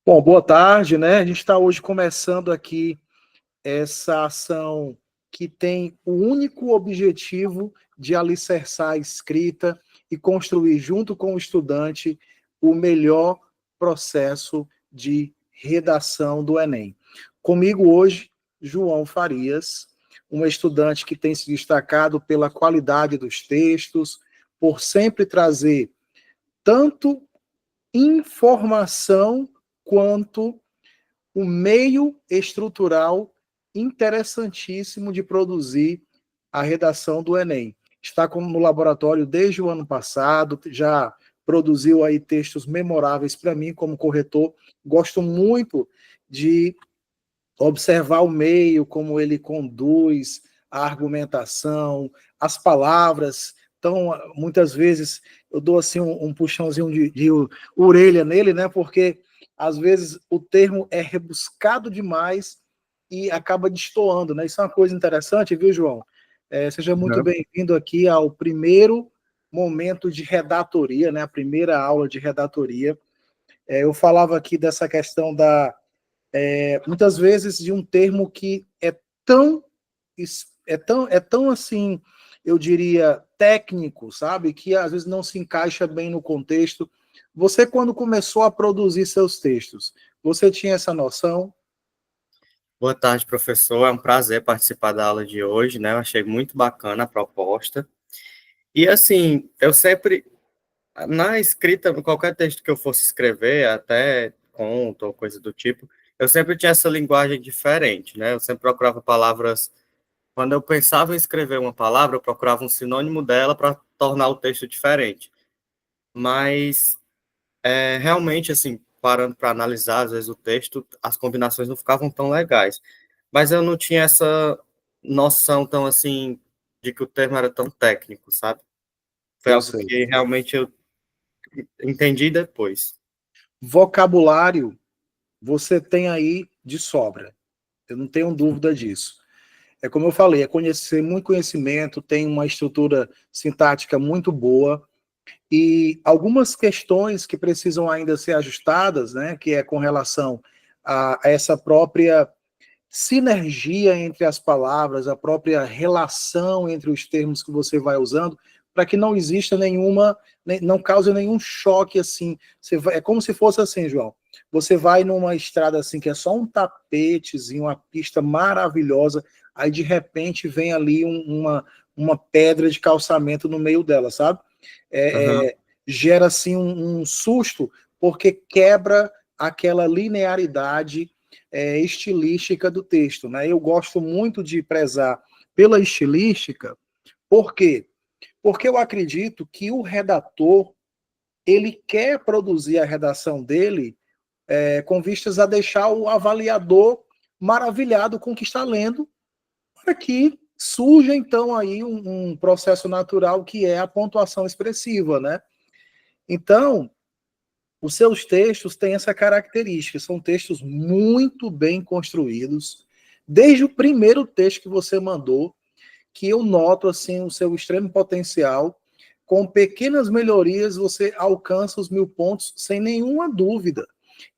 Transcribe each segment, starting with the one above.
Bom, boa tarde, né? A gente está hoje começando aqui essa ação que tem o único objetivo de alicerçar a escrita e construir, junto com o estudante, o melhor processo de redação do Enem. Comigo hoje, João Farias, um estudante que tem se destacado pela qualidade dos textos, por sempre trazer tanto informação quanto o meio estrutural interessantíssimo de produzir a redação do Enem. Está no laboratório desde o ano passado, já produziu aí textos memoráveis para mim como corretor. Gosto muito de observar o meio, como ele conduz a argumentação, as palavras. Então, muitas vezes, eu dou assim um puxãozinho de orelha nele, né? Porque às vezes o termo é rebuscado demais e acaba destoando, né? Isso é uma coisa interessante, viu, João? Seja muito bem-vindo aqui ao primeiro momento de redatoria, né? A primeira aula de redatoria. Eu falava aqui dessa questão muitas vezes de um termo que é tão assim, eu diria, técnico, sabe? Que às vezes não se encaixa bem no contexto. Você, quando começou a produzir seus textos, você tinha essa noção? Boa tarde, professor. É um prazer participar da aula de hoje, né? Eu achei muito bacana a proposta. E, assim, eu sempre, na escrita, qualquer texto que eu fosse escrever, até conto ou coisa do tipo, eu sempre tinha essa linguagem diferente, né? Eu sempre procurava palavras. Quando eu pensava em escrever uma palavra, eu procurava um sinônimo dela para tornar o texto diferente. Mas, realmente, assim, parando para analisar, às vezes, o texto, as combinações não ficavam tão legais. Mas eu não tinha essa noção tão assim de que o termo era tão técnico, sabe? Foi Eu algo sei. que realmente eu entendi depois. Vocabulário, você tem aí de sobra. Eu não tenho dúvida disso. É como eu falei, é conhecer muito conhecimento, tem uma estrutura sintática muito boa, e algumas questões que precisam ainda ser ajustadas, né, que é com relação a essa própria sinergia entre as palavras, a própria relação entre os termos que você vai usando, para que não exista não cause nenhum choque assim. É como se fosse assim, João. Você vai numa estrada assim que é só um tapetezinho, uma pista maravilhosa, aí de repente vem ali uma pedra de calçamento no meio dela, sabe? Uhum. Gera assim um susto, porque quebra aquela linearidade estilística do texto, né? Eu gosto muito de prezar pela estilística, por quê? Porque eu acredito que o redator ele quer produzir a redação dele com vistas a deixar o avaliador maravilhado com o que está lendo, para que surja então aí um processo natural que é a pontuação expressiva, né? Então, os seus textos têm essa característica, são textos muito bem construídos, desde o primeiro texto que você mandou, que eu noto assim o seu extremo potencial, com pequenas melhorias você alcança os 1.000 pontos sem nenhuma dúvida.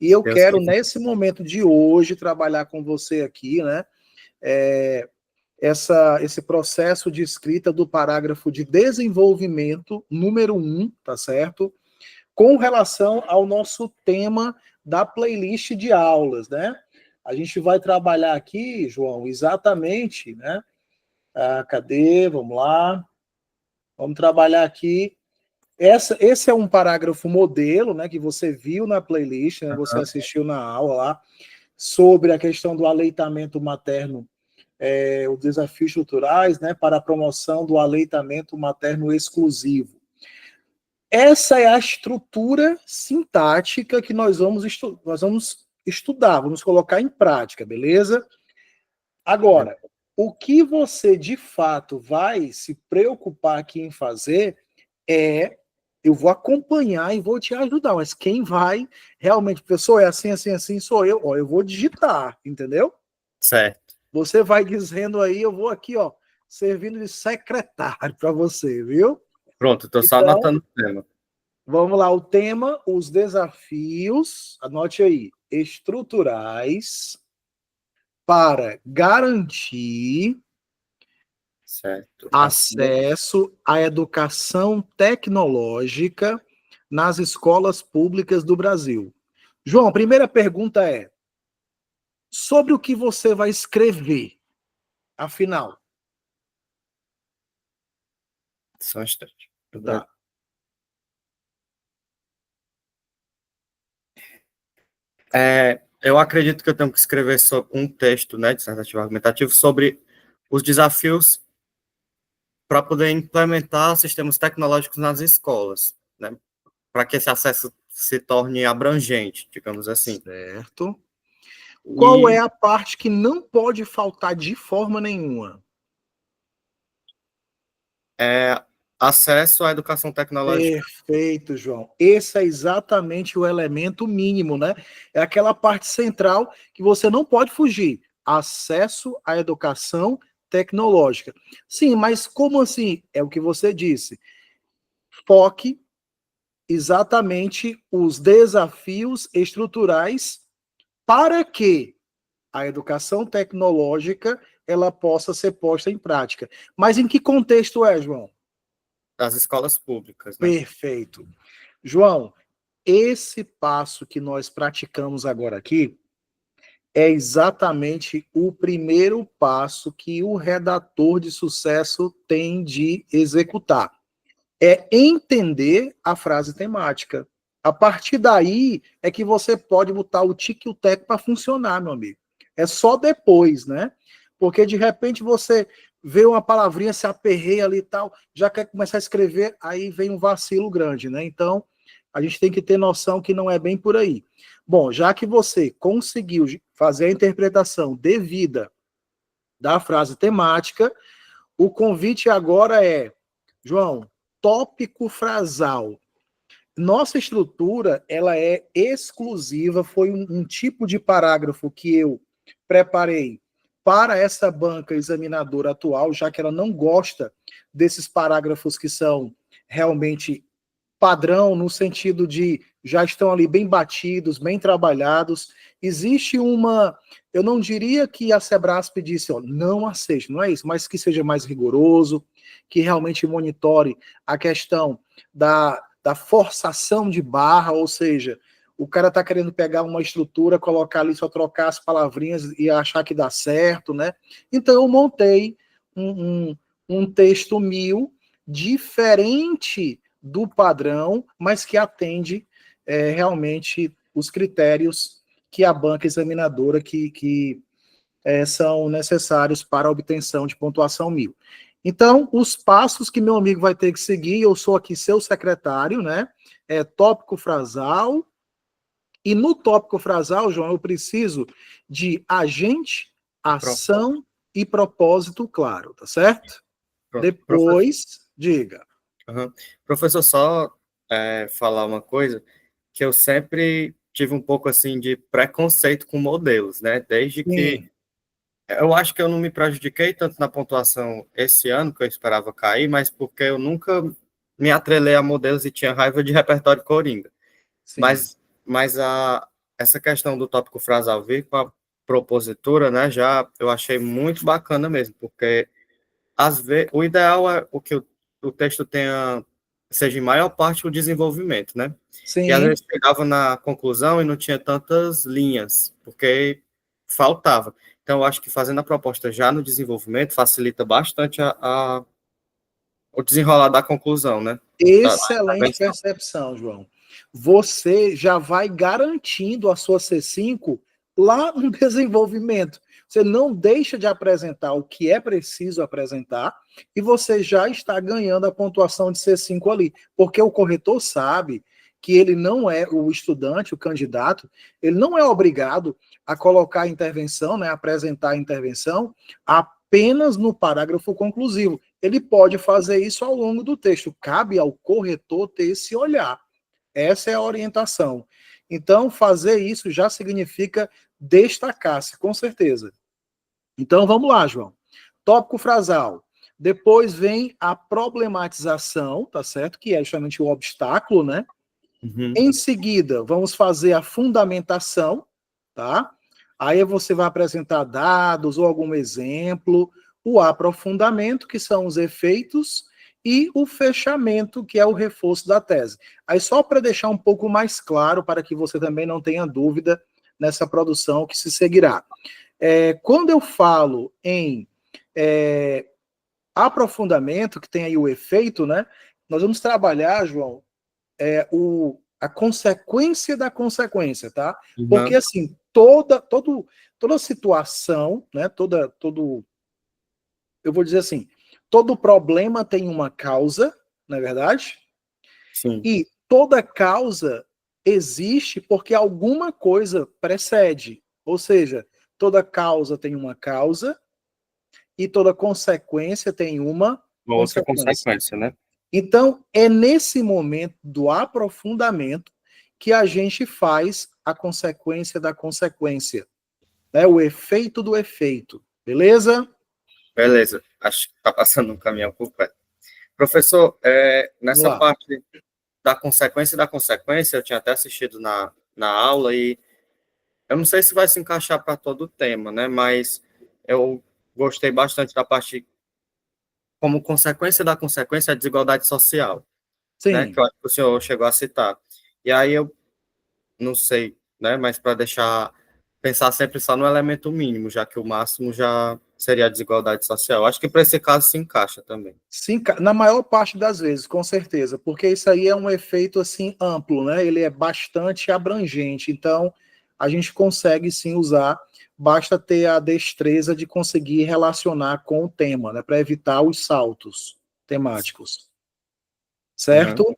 E eu Eu quero, sei. nesse momento de hoje, trabalhar com você aqui, né? É, esse processo de escrita do parágrafo de desenvolvimento número 1, tá certo? Com relação ao nosso tema da playlist de aulas, né? A gente vai trabalhar aqui, João, exatamente, né? Cadê? Vamos lá. Vamos trabalhar aqui. Esse é um parágrafo modelo, né? Que você viu na playlist, né? Você assistiu na aula lá, sobre a questão do aleitamento materno, os desafios estruturais, né? Para a promoção do aleitamento materno exclusivo. Essa é a estrutura sintática que nós vamos estudar, vamos colocar em prática, beleza? Agora, o que você de fato vai se preocupar aqui em fazer eu vou acompanhar e vou te ajudar, mas quem vai realmente, professor, é assim, assim, assim, sou eu, ó, eu vou digitar, entendeu? Certo. Você vai dizendo aí, eu vou aqui, ó, servindo de secretário para você, viu? Pronto, estou só Então, anotando o tema. Vamos lá, o tema, os desafios, anote aí, estruturais para garantir Certo. acesso à educação tecnológica nas escolas públicas do Brasil. João, a primeira pergunta é: sobre o que você vai escrever, afinal? Só um instante. Tá. Eu acredito que eu tenho que escrever sobre um texto, né, dissertativo argumentativo, sobre os desafios para poder implementar sistemas tecnológicos nas escolas, né, para que esse acesso se torne abrangente, digamos assim. Certo. Qual é E a parte que não pode faltar de forma nenhuma? acesso à educação tecnológica. Perfeito, João. Esse é exatamente o elemento mínimo, né? É aquela parte central que você não pode fugir. Acesso à educação tecnológica. Sim, mas como assim? É o que você disse. Foque exatamente os desafios estruturais para que a educação tecnológica ela possa ser posta em prática. Mas em que contexto é, João? Das escolas públicas, né? Perfeito. João, esse passo que nós praticamos agora aqui é exatamente o primeiro passo que o redator de sucesso tem de executar. É entender a frase temática. A partir daí é que você pode botar o tique e o teco para funcionar, meu amigo. É só depois, né? Porque de repente você vê uma palavrinha, se aperreia ali e tal, já quer começar a escrever, aí vem um vacilo grande, né? Então, a gente tem que ter noção que não é bem por aí. Bom, já que você conseguiu fazer a interpretação devida da frase temática, o convite agora é, João, tópico frasal. Nossa estrutura, ela é exclusiva, foi um tipo de parágrafo que eu preparei para essa banca examinadora atual, já que ela não gosta desses parágrafos que são realmente padrão, no sentido de já estão ali bem batidos, bem trabalhados. Existe uma, eu não diria que a Sebrasp disse, ó, não aceite, não é isso, mas que seja mais rigoroso, que realmente monitore a questão da forçação de barra, ou seja, o cara está querendo pegar uma estrutura, colocar ali, só trocar as palavrinhas e achar que dá certo, né? Então eu montei um texto 1000 diferente do padrão, mas que atende realmente os critérios que a banca examinadora que são necessários para a obtenção de pontuação 1000. Então, os passos que meu amigo vai ter que seguir, eu sou aqui seu secretário, né? É tópico frasal, e no tópico frasal, João, eu preciso de agente, ação e propósito claro, tá certo? Pronto. Depois, diga. Uhum. Professor, só falar uma coisa, que eu sempre tive um pouco assim de preconceito com modelos, né? Desde que Sim, eu acho que eu não me prejudiquei tanto na pontuação esse ano, que eu esperava cair, mas porque eu nunca me atrelei a modelos e tinha raiva de repertório coringa. sim, Mas essa questão do tópico frasal vir com a propositura, né, já eu achei muito bacana mesmo, porque às vezes o ideal é o texto tenha, seja em maior parte o desenvolvimento, né? E às sim. vezes chegava na conclusão e não tinha tantas linhas, porque faltava. Então, eu acho que fazendo a proposta já no desenvolvimento facilita bastante o desenrolar da conclusão, né? Da Excelente versão. percepção, João. Você já vai garantindo a sua C5 lá no desenvolvimento. Você não deixa de apresentar o que é preciso apresentar e você já está ganhando a pontuação de C5 ali, porque o corretor sabe que ele não é o estudante, o candidato, ele não é obrigado a colocar a intervenção, né, apresentar a intervenção apenas no parágrafo conclusivo. Ele pode fazer isso ao longo do texto. Cabe ao corretor ter esse olhar. Essa é a orientação. Então, fazer isso já significa destacar-se, com certeza. Então, vamos lá, João. Tópico frasal. Depois vem a problematização, tá certo? Que é justamente o obstáculo, né? Uhum. Em seguida, vamos fazer a fundamentação, tá? Aí você vai apresentar dados ou algum exemplo, o aprofundamento, que são os efeitos, e o fechamento, que é o reforço da tese. Aí, só para deixar um pouco mais claro, para que você também não tenha dúvida nessa produção que se seguirá. Quando eu falo em aprofundamento, que tem aí o efeito, né? Nós vamos trabalhar, João, a consequência da consequência, tá? Porque, Uhum. assim, toda situação, né? Eu vou dizer assim, todo problema tem uma causa, não é verdade? Sim. E toda causa existe porque alguma coisa precede. Ou seja, toda causa tem uma causa e toda consequência tem uma Uma outra consequência. consequência, né? Então, é nesse momento do aprofundamento que a gente faz a consequência da consequência, né? O efeito do efeito. Beleza? Beleza. Acho que está passando um caminhão por perto. Professor, Vamos nessa lá. parte da consequência, eu tinha até assistido na aula e eu não sei se vai se encaixar para todo o tema, né? Mas eu gostei bastante da parte como consequência da consequência a desigualdade social, né? Que Sim, eu acho que o senhor chegou a citar. E aí eu não sei, né? Mas para deixar pensar sempre só no elemento mínimo, já que o máximo já seria a desigualdade social. Acho que para esse caso se encaixa também. sim, na maior parte das vezes, com certeza, porque isso aí é um efeito assim amplo, né? Ele é bastante abrangente, então a gente consegue sim usar, basta ter a destreza de conseguir relacionar com o tema, né? Para evitar os saltos temáticos, Uhum. certo?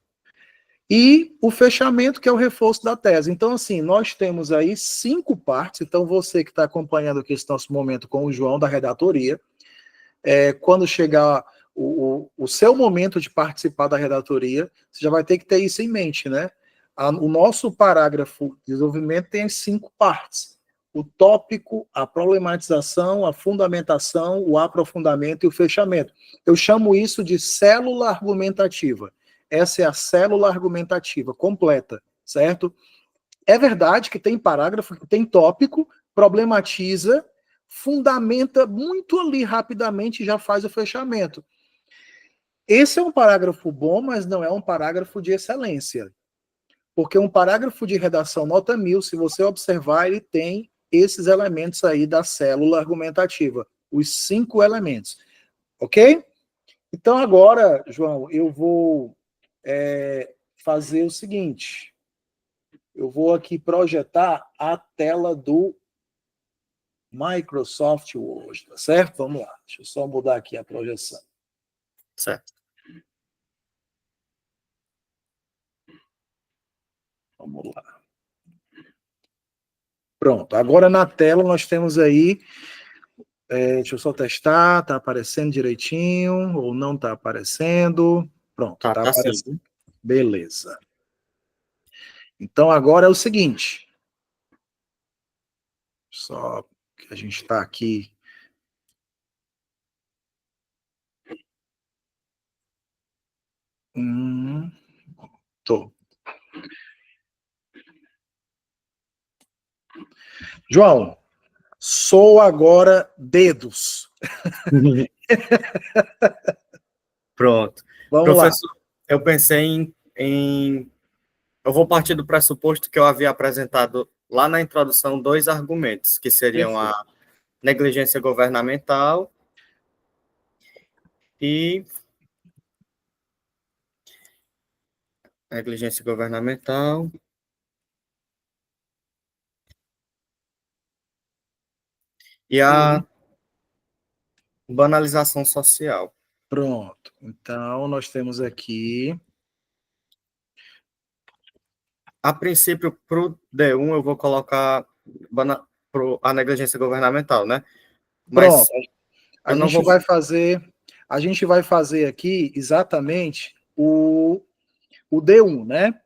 E o fechamento, que é o reforço da tese. Então, assim, nós temos aí 5 partes. Então, você que está acompanhando aqui esse nosso momento com o João da redatoria, quando chegar o seu momento de participar da redatoria, você já vai ter que ter isso em mente, né? O nosso parágrafo de desenvolvimento tem as 5 partes: o tópico, a problematização, a fundamentação, o aprofundamento e o fechamento. Eu chamo isso de célula argumentativa. Essa é a célula argumentativa completa, certo? É verdade que tem parágrafo, que tem tópico, problematiza, fundamenta muito ali rapidamente e já faz o fechamento. Esse é um parágrafo bom, mas não é um parágrafo de excelência. Porque um parágrafo de redação nota 1000, se você observar, ele tem esses elementos aí da célula argumentativa, os 5 elementos. Ok? Então agora, João, eu vou fazer o seguinte. Eu vou aqui projetar a tela do Microsoft Word, tá certo? Vamos lá. Deixa eu só mudar aqui a projeção. Certo. Vamos lá. Pronto. Agora na tela nós temos aí. Deixa eu só testar. Tá aparecendo direitinho ou não tá aparecendo? Pronto, tá Tá sim. aparecendo. Beleza. Então agora é o seguinte. Só que a gente está aqui. Tô. João, sou agora dedos. Pronto. Vamos lá. Professor, eu pensei eu vou partir do pressuposto que eu havia apresentado lá na introdução 2 argumentos, que seriam Perfeito. a negligência governamental e negligência governamental e Uhum. a banalização social. Pronto. Então, nós temos aqui. A princípio, para o D1, eu vou colocar a negligência governamental, né? Mas Pronto. A eu não gente vou. vai fazer. A gente vai fazer aqui exatamente o D1, né? Ah,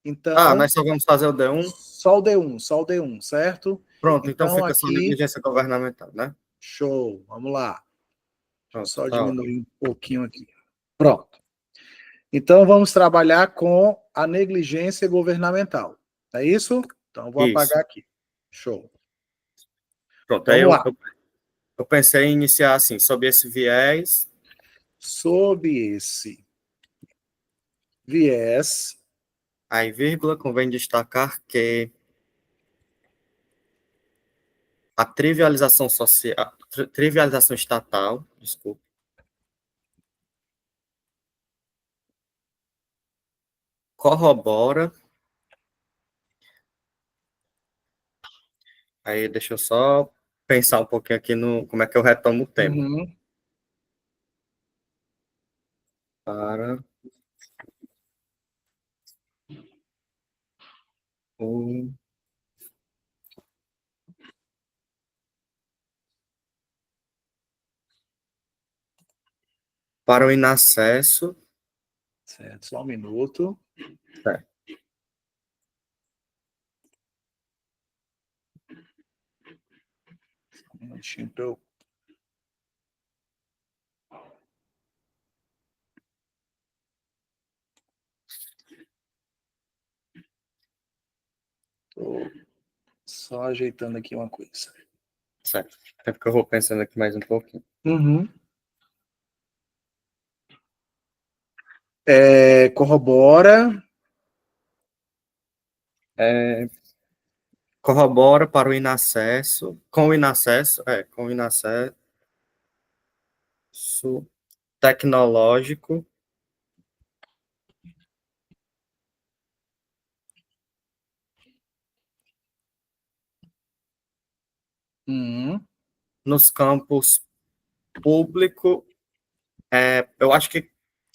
Então, nós só vamos fazer o D1. só o D1, certo? Pronto, então Então, fica só aqui, negligência governamental, né? show. Vamos lá. Deixa eu Pronto, só tá ótimo. diminuir um pouquinho aqui. Pronto. Então, vamos trabalhar com a negligência governamental. É isso? Então, eu vou Isso. apagar aqui. Show. Pronto, aí Vamos lá. eu pensei em iniciar assim, sob esse viés. Sob esse viés, Aí, vírgula, convém destacar que a trivialização social, trivialização estatal, desculpa, corrobora. Aí, deixa eu só pensar um pouquinho aqui no como é que eu retomo o tema. uhum, Para o para o inacesso. certo, só um minuto. É, Um minutinho para eu. Tô só ajeitando aqui uma coisa. certo. É porque eu vou pensando aqui mais um pouquinho. Uhum. Corrobora. É, corrobora para o inacesso, com o inacesso tecnológico Uhum. nos campos público, eu acho que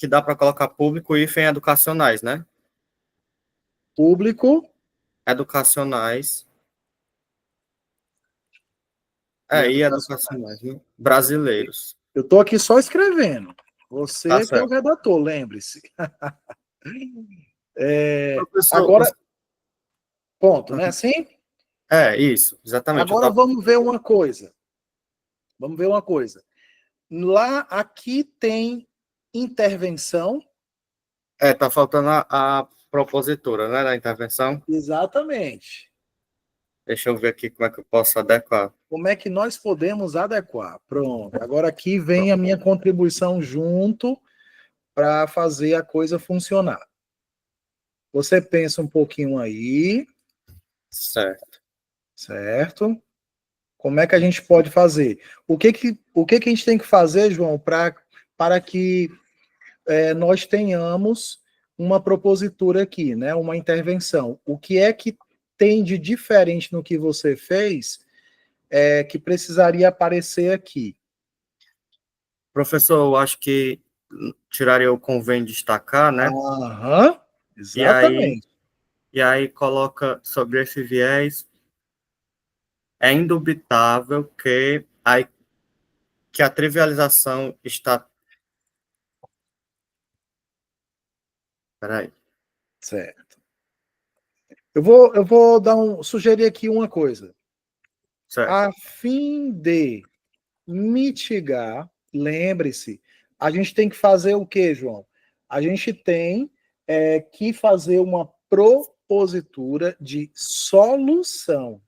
dá para colocar público e hífen educacionais, né? Público Educacionais, e e educacionais. educacionais, né? Brasileiros. Eu estou aqui só escrevendo. Tá Você que é o certo. redator, lembre-se. Professor, Agora, ponto, né? Assim? isso, exatamente. Agora vamos ver uma coisa. Vamos ver uma coisa. Lá, aqui tem intervenção. Tá faltando a propositura, né, da intervenção. Exatamente. Deixa eu ver aqui como é que eu posso adequar. Como é que nós podemos adequar? Pronto. Agora aqui vem a minha contribuição junto para fazer a coisa funcionar. Você pensa um pouquinho aí, Certo. certo? Como é que a gente pode fazer? O que que a gente tem que fazer, João, para que nós tenhamos uma propositura aqui, né? Uma intervenção. O que é que tem de diferente no que você fez que precisaria aparecer aqui? Professor, eu acho que tiraria o convém destacar, né? Aham, E aí, exatamente. e aí coloca sobre esse viés, é indubitável que a trivialização está. Peraí, Certo. Eu vou sugerir aqui uma coisa. certo. A fim de mitigar, lembre-se, a gente tem que fazer o quê, João? A gente tem que fazer uma propositura de solução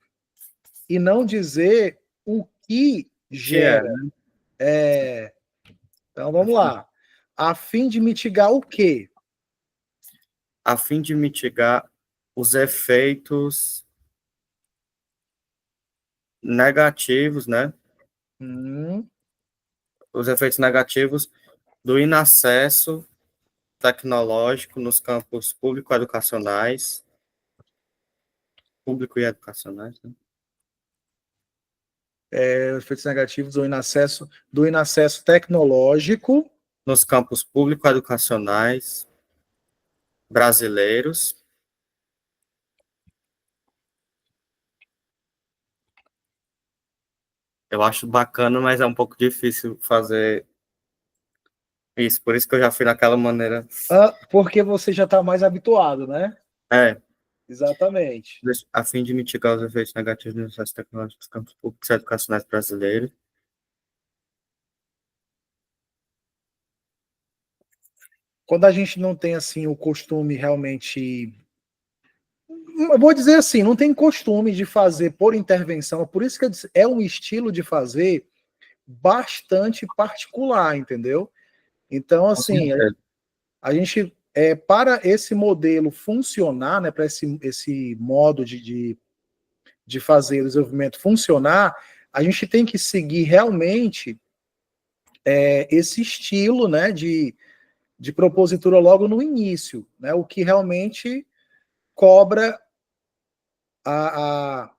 e não dizer o que Que é, gera. né? Então vamos lá. A fim de mitigar o quê? A fim de mitigar os efeitos negativos, né? Hum, Os efeitos negativos do inacesso tecnológico nos campos público-educacionais, público e educacionais, né? efeitos negativos do inacesso tecnológico. Nos campos público-educacionais brasileiros. Eu acho bacana, mas é um pouco difícil fazer isso. Por isso que eu já fui naquela maneira. Porque você já está mais habituado, né? É, Exatamente. a fim de mitigar os efeitos negativos dos processos tecnológicos dos campos públicos e educacionais brasileiros. quando a gente não tem assim o costume realmente, eu vou dizer assim, não tem costume de fazer por intervenção, por isso que eu disse, é um estilo de fazer bastante particular, entendeu? Então, Com assim, certeza. a gente, para esse modelo funcionar, né, para esse modo de fazer o desenvolvimento funcionar, a gente tem que seguir realmente esse estilo, né, de propositura logo no início, né, o que realmente cobra a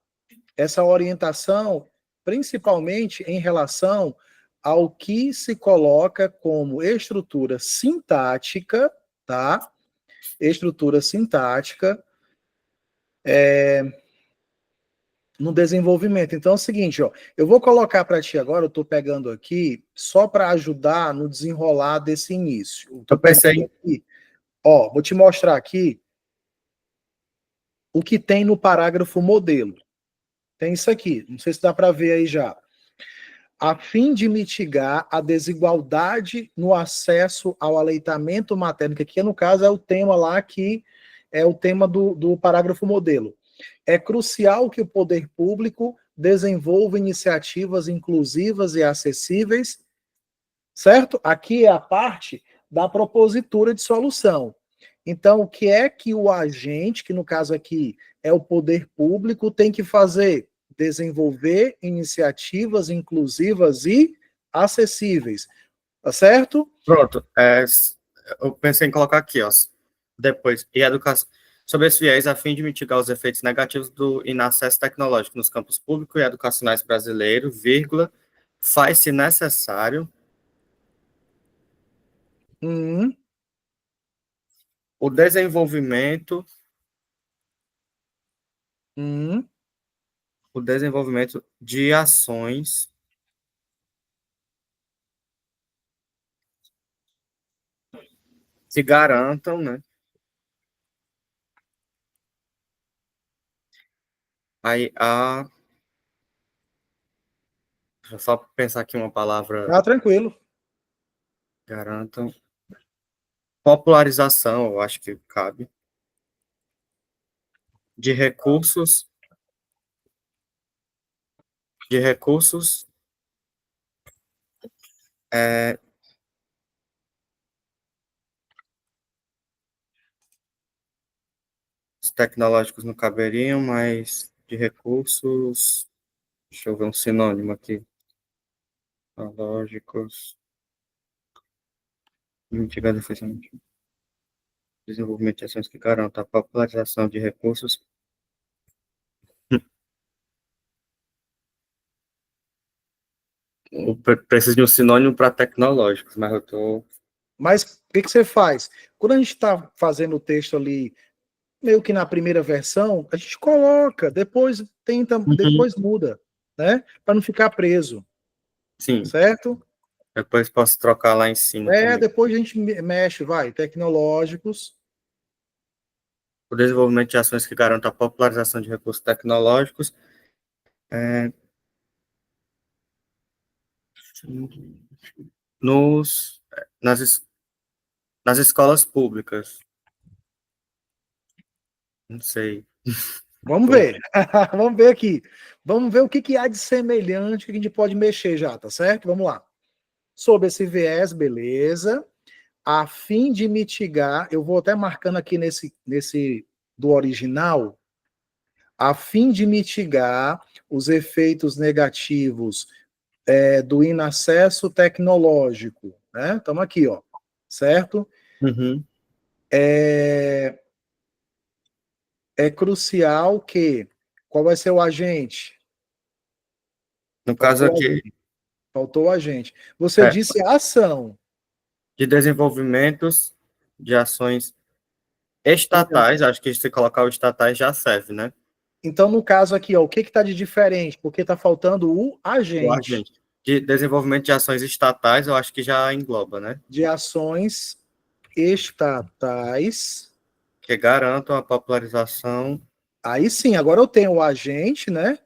essa orientação, principalmente em relação ao que se coloca como estrutura sintática, tá? Estrutura sintática no desenvolvimento. Então é o seguinte, ó, eu vou colocar para ti agora, eu estou pegando aqui só para ajudar no desenrolar desse início. Estou Eu pegando pensei, aqui, ó, vou te mostrar aqui o que tem no parágrafo modelo. Tem isso aqui, não sei se dá para ver aí já. A fim de mitigar a desigualdade no acesso ao aleitamento materno, que aqui no caso é o tema lá que é o tema do parágrafo modelo. É crucial que o poder público desenvolva iniciativas inclusivas e acessíveis, certo? Aqui é a parte da propositura de solução. Então, o que é que o agente, que no caso aqui é o poder público, tem que fazer? Desenvolver iniciativas inclusivas e acessíveis, tá certo? pronto, eu pensei em colocar aqui, ó, depois, e educação, sobre esse viés, a fim de mitigar os efeitos negativos do inacesso tecnológico nos campos públicos e educacionais brasileiros, vírgula, faz-se necessário Hum, o desenvolvimento, hum, o desenvolvimento de ações que garantam, né, aí deixa eu só pensar aqui uma palavra, tá tranquilo. garantam, popularização, eu acho que cabe, de recursos, de recursos é, os tecnológicos não caberiam, mas de recursos, deixa eu ver um sinônimo aqui, tecnológicos, mitigar efetivamente, desenvolvimento de ações que garantam a popularização de recursos. Eu preciso de um sinônimo para tecnológicos, mas eu tô. Mas o que, que você faz? Quando a gente está fazendo o texto ali, meio que na primeira versão, a gente coloca, depois tenta, Uhum. depois muda, né? Para não ficar preso, Sim, certo? depois posso trocar lá em cima também. Depois a gente mexe, vai, tecnológicos. O desenvolvimento de ações que garantam a popularização de recursos tecnológicos é, nos, nas escolas públicas. Não sei. Vamos Tô- ver. Vamos ver aqui. Vamos ver o que, que há de semelhante que a gente pode mexer já, tá certo? Vamos lá. Sob esse viés, beleza. A fim de mitigar, eu vou até marcando aqui nesse do original, a fim de mitigar os efeitos negativos do inacesso tecnológico, né? Estamos aqui, ó, certo? Uhum. É, é crucial que qual vai ser o agente? No caso Faltou, aqui, faltou o agente. Você é, disse ação. de desenvolvimentos de ações estatais, acho que se colocar o estatais já serve, né? Então, no caso aqui, ó, o que está de diferente? Porque está faltando o O agente agente. De desenvolvimento de ações estatais, eu acho que já engloba, né? de ações estatais. Que garantam a popularização. Aí sim, agora eu tenho o agente, né?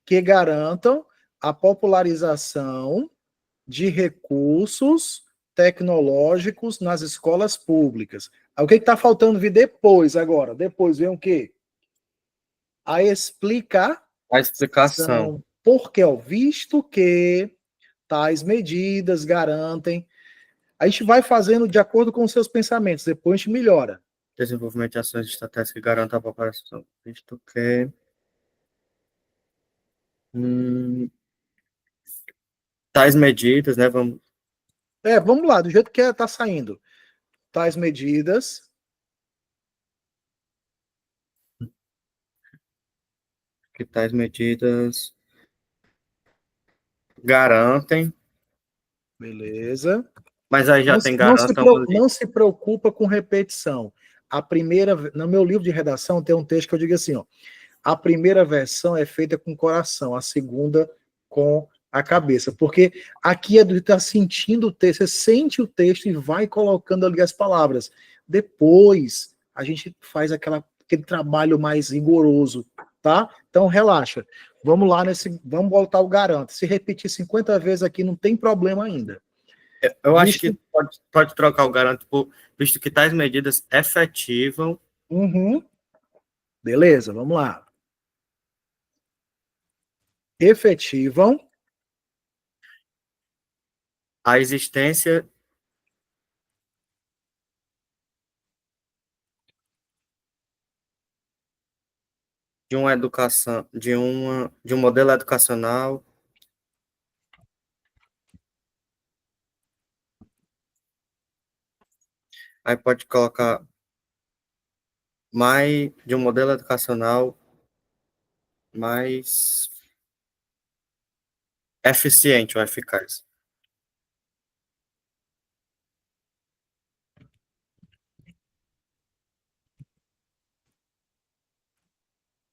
Que garantam a popularização de recursos tecnológicos nas escolas públicas. O que está faltando vir depois agora? Depois vem o quê? A explicação. A explicação. Porque, ó, visto que tais medidas garantem, a gente vai fazendo de acordo com os seus pensamentos, depois a gente melhora. Desenvolvimento de ações estratégicas que garantam a população. Visto que... tais medidas, né? Vamos lá, do jeito que está saindo. Tais medidas Que tais medidas garantem. beleza. Mas aí já Não, tem garantam não se preocupa com repetição. A primeira, no meu livro de redação tem um texto que eu digo assim, ó, a primeira versão é feita com o coração, a segunda com a cabeça, porque aqui é do estar sentindo o texto, você sente o texto e vai colocando ali as palavras. Depois a gente faz aquele trabalho mais rigoroso, tá? Então relaxa. Vamos lá vamos voltar ao garanto. Se repetir 50 vezes aqui não tem problema ainda. Eu acho que pode trocar o garanto por visto que tais medidas efetivam. Uhum. Beleza, vamos lá. Efetivam A existência de uma educação, de um modelo educacional aí pode colocar mais de um modelo educacional mais eficiente ou eficaz.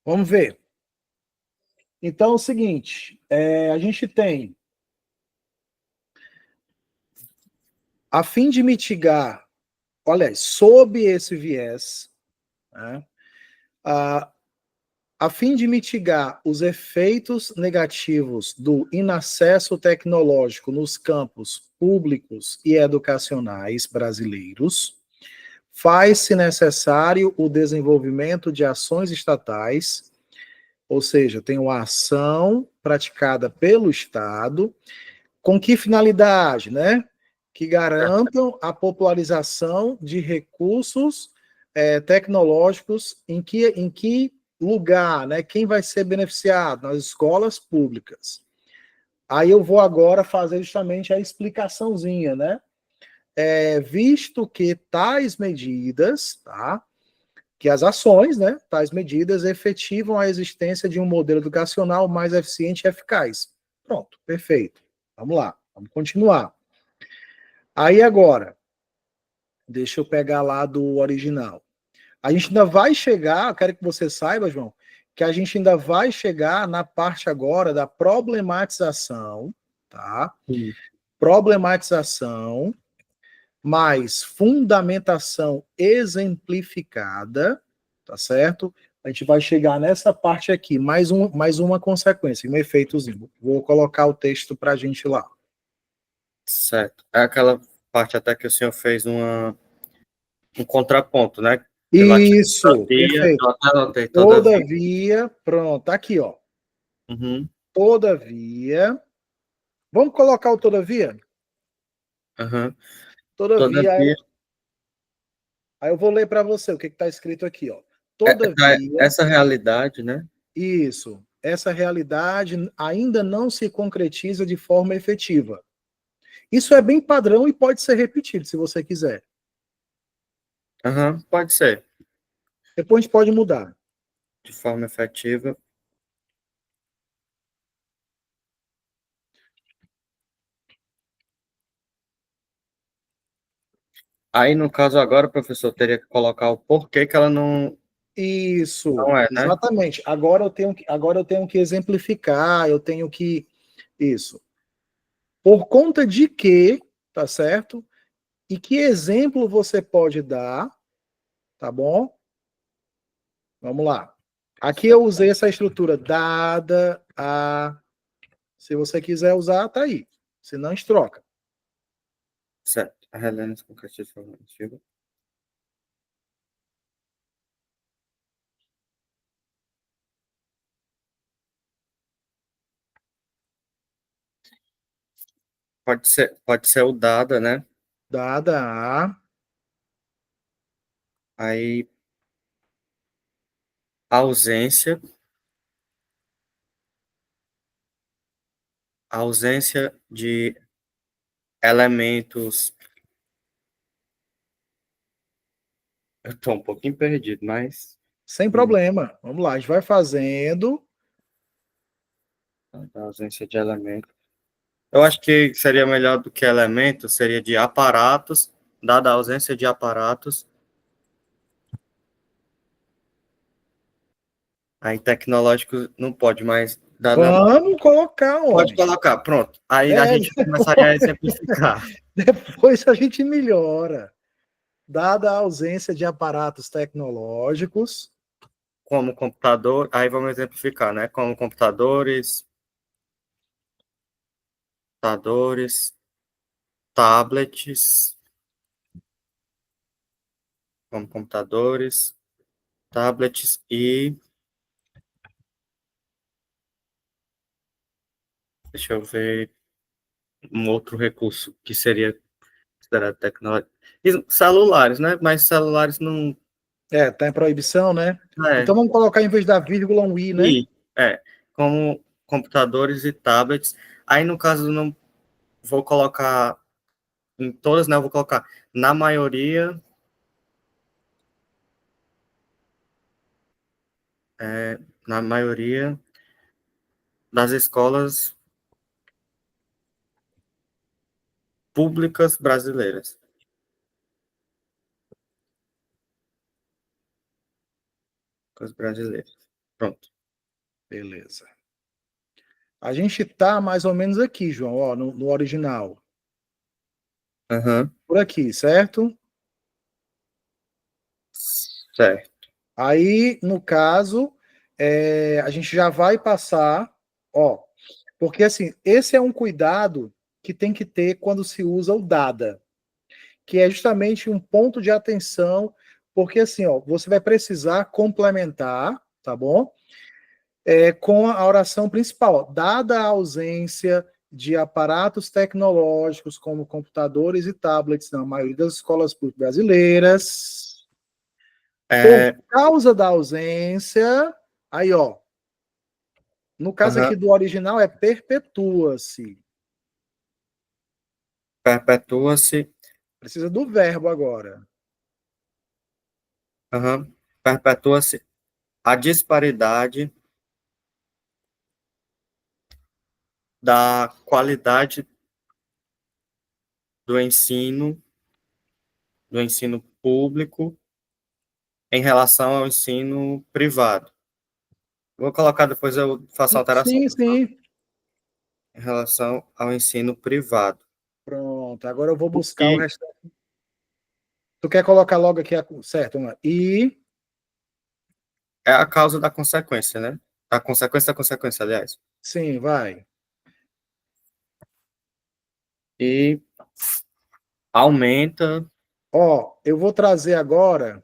Vamos ver. Então é o seguinte, a gente tem, a fim de mitigar, olha, sob esse viés, né, a fim de mitigar os efeitos negativos do inacesso tecnológico nos campos públicos e educacionais brasileiros, faz-se necessário o desenvolvimento de ações estatais, ou seja, tem uma ação praticada pelo Estado, com que finalidade, né? Que garantam a popularização de recursos tecnológicos em que lugar, né? Quem vai ser beneficiado? Nas escolas públicas. Aí eu vou agora fazer justamente a explicaçãozinha, né? Visto que tais medidas, tá? Que as ações, né? Tais medidas efetivam a existência de um modelo educacional mais eficiente e eficaz. Pronto, perfeito. Vamos lá, vamos continuar. Aí agora, deixa eu pegar lá do original. A gente ainda vai chegar, eu quero que você saiba, João, que a gente ainda vai chegar na parte agora da problematização, tá? Sim. Problematização mais fundamentação exemplificada, tá certo? A gente vai chegar nessa parte aqui, mais uma consequência, um efeitozinho. Vou colocar o texto para a gente lá. Certo. É aquela parte até que o senhor fez um contraponto, né? Isso, perfeito. Eu até anotei, Todavia, pronto, tá aqui, ó. Uhum. Todavia, vamos colocar o todavia? Uhum. Todavia, Todavia, aí eu vou ler para você o que está escrito aqui, ó. Todavia, essa realidade, né? isso, essa realidade ainda não se concretiza de forma efetiva. Isso é bem padrão e pode ser repetido, se você quiser. Uhum. Pode ser. Depois a gente pode mudar. De forma efetiva. Aí, no caso agora, professor, teria que colocar o porquê que ela não Isso, é, né? exatamente. Agora eu tenho que exemplificar, eu tenho que... Isso. Por conta de que, tá certo? E que exemplo você pode dar, tá bom? Vamos lá. Aqui eu usei essa estrutura dada a... Se você quiser usar, tá aí. Se não, a gente troca. Certo. A relevância concretiva formativa. Pode ser o dada, né? Dada a Aí, ausência, ausência de elementos. Eu estou um pouquinho perdido, mas. sem problema. Vamos lá, a gente vai fazendo. A ausência de elementos. Eu acho que seria melhor do que elementos, seria de aparatos, dada a ausência de aparatos. Aí tecnológico não pode mais. Vamos colocar, Pode homem. colocar, pronto. Aí a É, gente começaria a exemplificar. depois a gente melhora. Dada a ausência de aparatos tecnológicos, Como computador, aí vamos exemplificar, né? Como computadores, tablets, como computadores, tablets e deixa eu ver um outro recurso que seria considerado tecnológico. E celulares, né? Mas celulares não tá em proibição, né? é Então vamos colocar em vez da vírgula um i, né? e como computadores e tablets. Aí no caso não vou colocar em todas, né? Eu vou colocar na maioria na maioria das escolas públicas brasileiras. Públicas brasileiras. Pronto. Beleza. A gente tá mais ou menos aqui, João, ó, no original. Aham. Por aqui, certo? Certo. Aí, no caso, a gente já vai passar, ó, porque assim, esse é um cuidado que tem que ter quando se usa o dada, que é justamente um ponto de atenção, porque assim, ó, você vai precisar complementar, tá bom? Com a oração principal, ó, dada a ausência de aparatos tecnológicos como computadores e tablets na maioria das escolas públicas brasileiras, por É, causa da ausência, aí ó, no caso aham. aqui do original é perpetua-se. Perpetua-se, Precisa do verbo agora. aham. Perpetua-se a disparidade da qualidade do ensino público em relação ao ensino privado. Vou colocar depois eu faço alteração, Sim, tá? sim. Em relação ao ensino privado. Pronto, agora eu vou buscar o E resto. Tu quer colocar logo aqui, certo? E, é a causa da consequência, né? A consequência da consequência, aliás. sim, vai. E aumenta. Ó, eu vou trazer agora,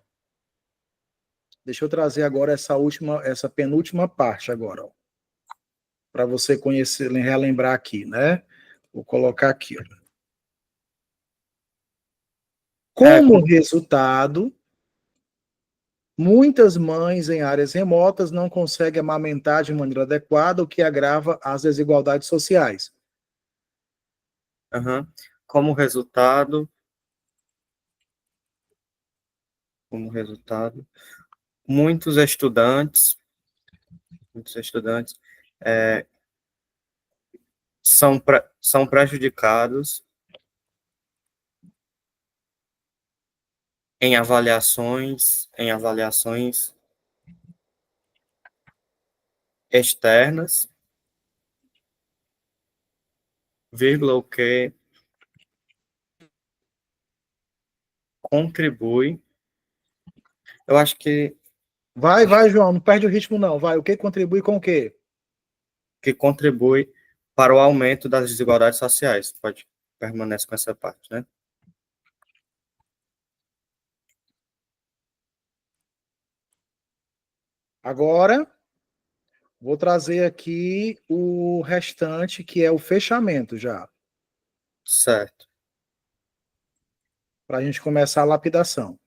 deixa eu trazer agora essa penúltima parte agora, ó, para você conhecer, relembrar aqui, né? Vou colocar aqui, ó. É, Como resultado, muitas mães em áreas remotas não conseguem amamentar de maneira adequada, o que agrava as desigualdades sociais. aham. Como resultado, como resultado, muitos estudantes é, são prejudicados em avaliações externas, vírgula, o que contribui. Eu acho Vai, vai, João, não perde o ritmo, não. Vai, o que contribui com o quê? que contribui para o aumento das desigualdades sociais. Pode permanecer com essa parte, né? Agora, vou trazer aqui o restante, que é o fechamento já, Certo. para a gente começar a lapidação.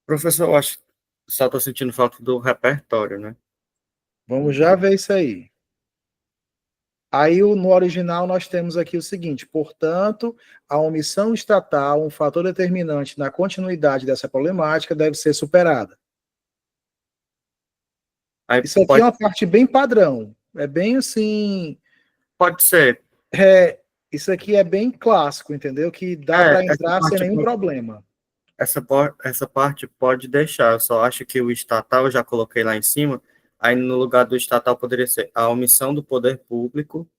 Professor, eu acho que só estou sentindo falta do repertório, né? Vamos já ver isso aí. Aí, no original, nós temos aqui o seguinte: portanto, a omissão estatal, um fator determinante na continuidade dessa problemática, deve ser superada. Aí Isso aqui é pode, uma parte bem padrão. É bem assim. pode ser. É, isso aqui é bem clássico, entendeu? Que dá É, para entrar sem nenhum problema. essa parte pode deixar. Eu só acho que o estatal eu já coloquei lá em cima. Aí no lugar do estatal poderia ser a omissão do poder público.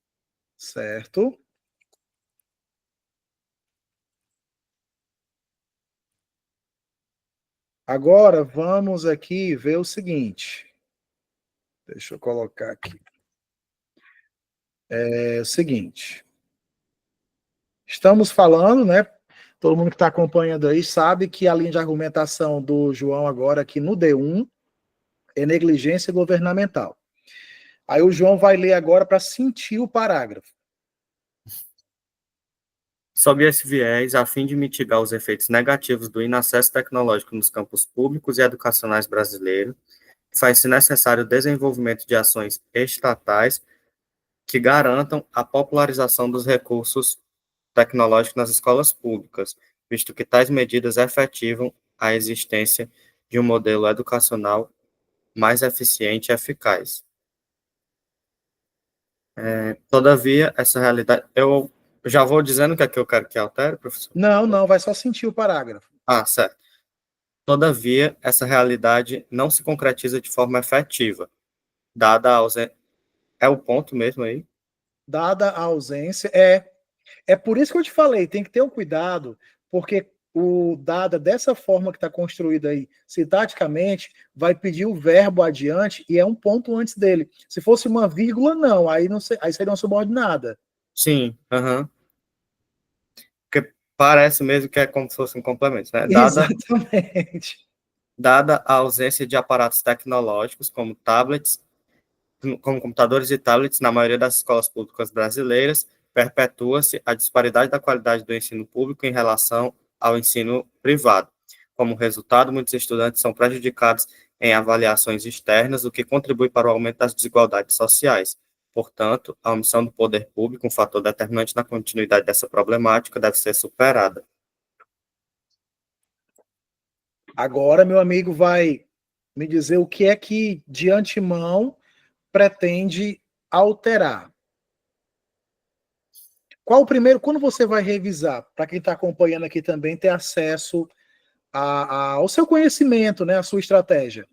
Certo? Agora vamos aqui ver o seguinte. Deixa eu colocar aqui. É o seguinte. Estamos falando, né? Todo mundo que está acompanhando aí sabe que a linha de argumentação do João agora aqui no D1 é negligência governamental. Aí o João vai ler agora para sentir o parágrafo. Sob esse viés, a fim de mitigar os efeitos negativos do inacesso tecnológico nos campos públicos e educacionais brasileiros, faz-se necessário o desenvolvimento de ações estatais que garantam a popularização dos recursos tecnológicos nas escolas públicas, visto que tais medidas efetivam a existência de um modelo educacional mais eficiente e eficaz. Todavia, essa realidade. Eu já vou dizendo o que é que eu quero que altere, professor? Não, não, vai só sentir o parágrafo. Ah, certo. Todavia, essa realidade não se concretiza de forma efetiva, dada a ausência. É o ponto mesmo aí? Dada a ausência, é por isso que eu te falei, tem que ter um cuidado, porque o dada dessa forma que está construída aí, sintaticamente, vai pedir o verbo adiante e é um ponto antes dele. Se fosse uma vírgula, não, aí não aí seria uma subordinada. Sim, aham. Porque parece mesmo que é como se fosse um complemento, né? Exatamente. Dada a ausência de aparatos tecnológicos, como tablets, como computadores e tablets na maioria das escolas públicas brasileiras, perpetua-se a disparidade da qualidade do ensino público em relação ao ensino privado. Como resultado, muitos estudantes são prejudicados em avaliações externas, o que contribui para o aumento das desigualdades sociais. Portanto, a omissão do poder público, um fator determinante na continuidade dessa problemática, deve ser superada. Agora, meu amigo vai me dizer o que é que, de antemão, pretende alterar. Qual o primeiro, quando você vai revisar, para quem está acompanhando aqui também ter acesso ao seu conhecimento, né, a sua estratégia.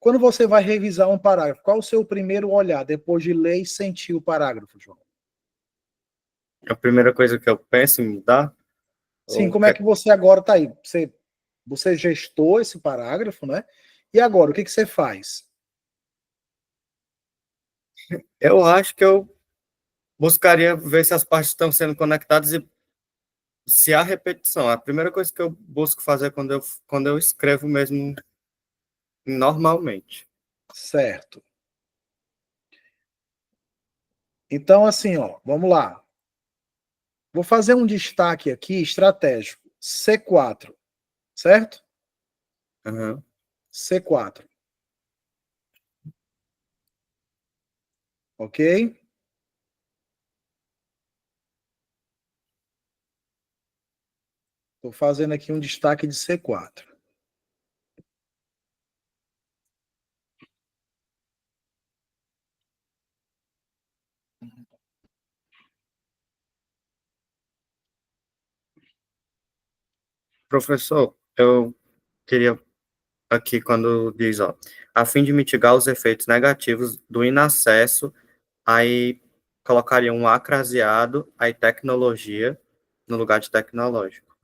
Quando você vai revisar um parágrafo, qual o seu primeiro olhar depois de ler e sentir o parágrafo, João? A primeira coisa que eu penso em mudar, Sim, ou como é que você agora está aí? Você gestou esse parágrafo, né? E agora, o que você faz? eu acho que eu buscaria ver se as partes estão sendo conectadas e se há repetição. A primeira coisa que eu busco fazer quando eu escrevo mesmo normalmente. Certo. Então, assim, ó, vamos lá. Vou fazer um destaque aqui estratégico. C4, certo? Uhum. C4, ok? Estou fazendo aqui um destaque de C4. Professor, eu queria aqui quando diz, ó, a fim de mitigar os efeitos negativos do inacesso, aí colocaria um acraseado, aí tecnologia, no lugar de tecnológico.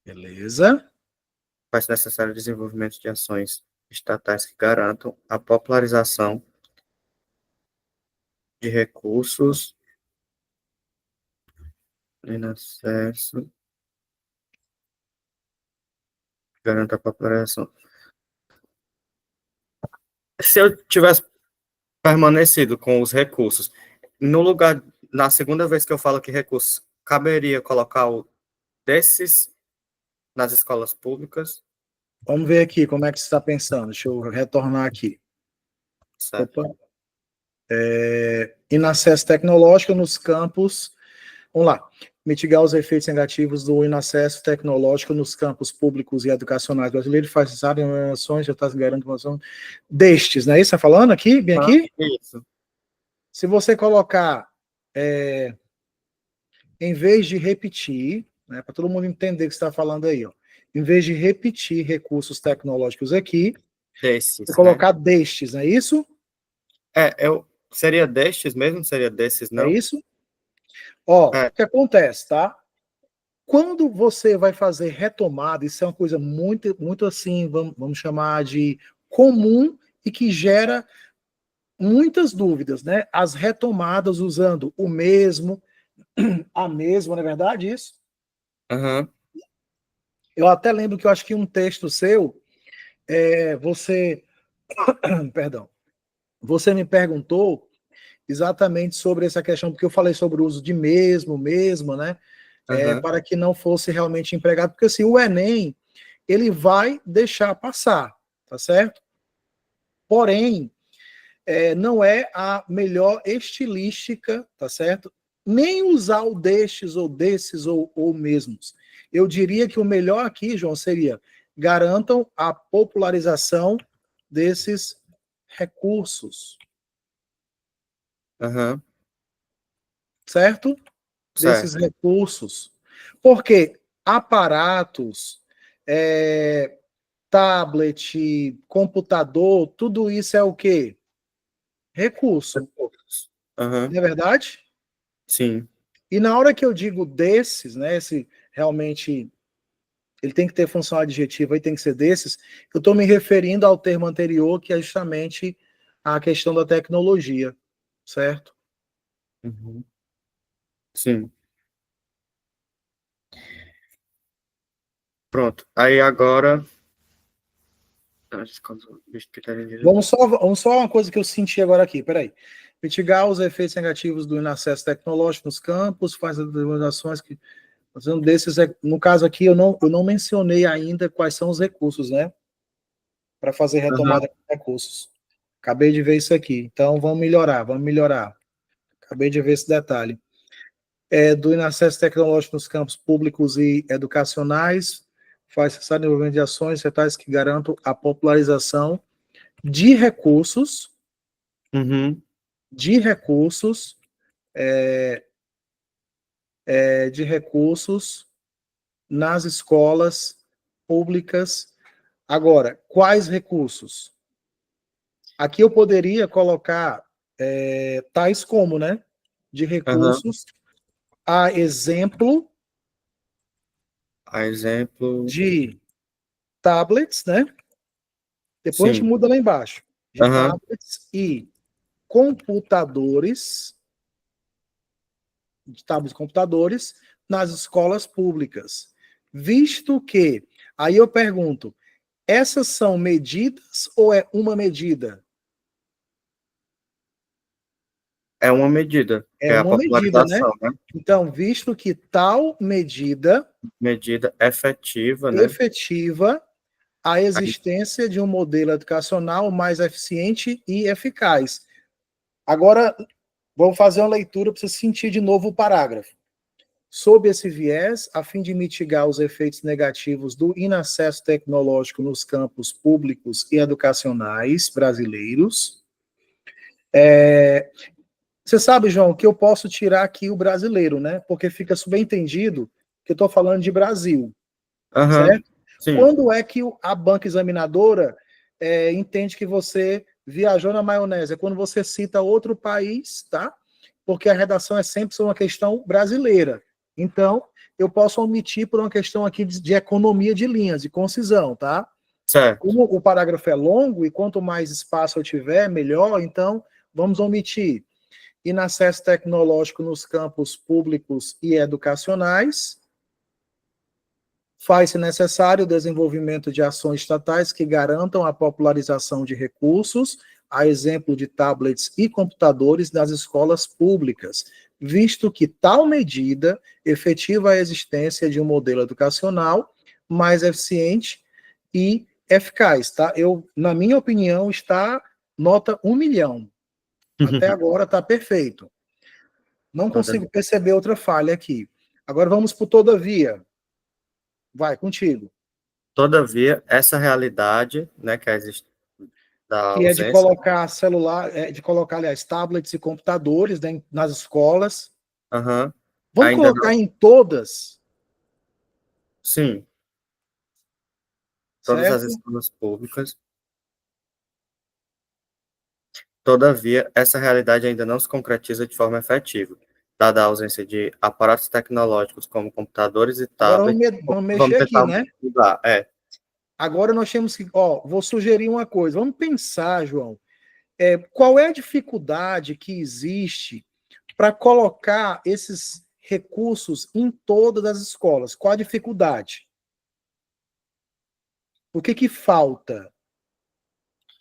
Beleza? Faz necessário o desenvolvimento de ações estatais que garantam a popularização de recursos em acesso Garanta a população. Se eu tivesse permanecido com os recursos, no lugar, na segunda vez que eu falo que recursos, caberia colocar o desses nas escolas públicas, Vamos ver aqui como é que você está pensando. Deixa eu retornar aqui. certo? Opa. Inacesso tecnológico nos campos. Vamos lá. Mitigar os efeitos negativos do inacesso tecnológico nos campos públicos e educacionais brasileiros, faz ações, já está garantindo informação destes, não é isso? Está falando aqui? Bem aqui? Isso. Se você colocar, em vez de repetir, né, para todo mundo entender o que você está falando aí, ó, em vez de repetir recursos tecnológicos aqui, você Desses, né? colocar destes, não é isso? Seria destes mesmo? Seria desses, É não? isso? Ó, o É, que acontece, tá? Quando você vai fazer retomada, isso é uma coisa muito, muito assim, vamos chamar de comum e que gera muitas dúvidas, né? As retomadas usando o mesmo, a mesma, não é verdade isso? aham, Eu até lembro que eu acho que um texto seu, você, perdão, você me perguntou exatamente sobre essa questão, porque eu falei sobre o uso de mesmo, mesma, né? aham, Para que não fosse realmente empregado, porque assim, o Enem, ele vai deixar passar, tá certo? Porém, não é a melhor estilística, tá certo? Nem usar o destes ou desses ou mesmos. Eu diria que o melhor aqui, João, seria garantam a popularização desses recursos, aham, certo? Desses certo. recursos. Porque aparatos, é, tablet, computador, tudo isso é o quê? Recurso, Aham, não é verdade? sim. E na hora que eu digo desses, né, esse realmente ele tem que ter função adjetiva e tem que ser desses, eu estou me referindo ao termo anterior, que é justamente a questão da tecnologia, certo? Uhum, sim. Pronto. Aí agora. Vamos só uma coisa que eu senti agora aqui, peraí. Mitigar os efeitos negativos do inacesso tecnológico nos campos, faz as determinações que. Fazendo desses, no caso aqui, eu não mencionei ainda quais são os recursos, né? Para fazer Aham, retomada de recursos. Acabei de ver isso aqui. Então, vamos melhorar, vamos melhorar. Acabei de ver esse detalhe. Do inacesso tecnológico nos campos públicos e educacionais, faz necessário desenvolvimento de ações estatais que garantam a popularização de recursos, uhum, de recursos, de recursos nas escolas públicas. Agora, quais recursos? Aqui eu poderia colocar tais como, né? De aham. recursos, a exemplo A exemplo. de tablets, né? Depois a gente Sim. muda lá embaixo. De Aham, tablets e computadores, de tablets e computadores, nas escolas públicas. Visto que, aí eu pergunto, essas são medidas ou é uma medida? é uma medida, que É é a uma medida, né? popularização, né? Então, visto que tal medida Medida efetiva, né? efetiva a Aí, existência de um modelo educacional mais eficiente e eficaz. Agora, vamos fazer uma leitura para você sentir de novo o parágrafo. Sob esse viés, a fim de mitigar os efeitos negativos do inacesso tecnológico nos campos públicos e educacionais brasileiros, você sabe, João, que eu posso tirar aqui o brasileiro, né? Porque fica subentendido que eu estou falando de Brasil, aham, certo? sim, Quando é que a banca examinadora entende que você viajou na maionese? É quando você cita outro país, tá? Porque a redação é sempre sobre uma questão brasileira. Então, eu posso omitir por uma questão aqui de economia de linhas, de concisão, tá? certo. Como o parágrafo é longo e quanto mais espaço eu tiver, melhor, então vamos omitir inacesso tecnológico nos campos públicos e educacionais, Faz-se necessário o desenvolvimento de ações estatais que garantam a popularização de recursos, a exemplo de tablets e computadores nas escolas públicas, visto que tal medida efetiva a existência de um modelo educacional mais eficiente e eficaz, tá? Na minha opinião, está nota 1 milhão. Até agora está perfeito. Não consigo perceber outra falha aqui. Agora vamos para o todavia. Vai, contigo. Todavia, essa realidade, né, que existe da Que é de ausência, colocar celular, de colocar, aliás, tablets e computadores, né, nas escolas. uhum, Vamos ainda colocar não, em todas, sim, todas as certo? escolas públicas. Todavia, essa realidade ainda não se concretiza de forma efetiva, dada a ausência de aparatos tecnológicos como computadores e Agora tablets. vamos Vamos mexer aqui, tentar né? mudar. Agora nós temos que, ó, vou sugerir uma coisa. Vamos pensar, João, qual é a dificuldade que existe para colocar esses recursos em todas as escolas? Qual a dificuldade? O que que falta?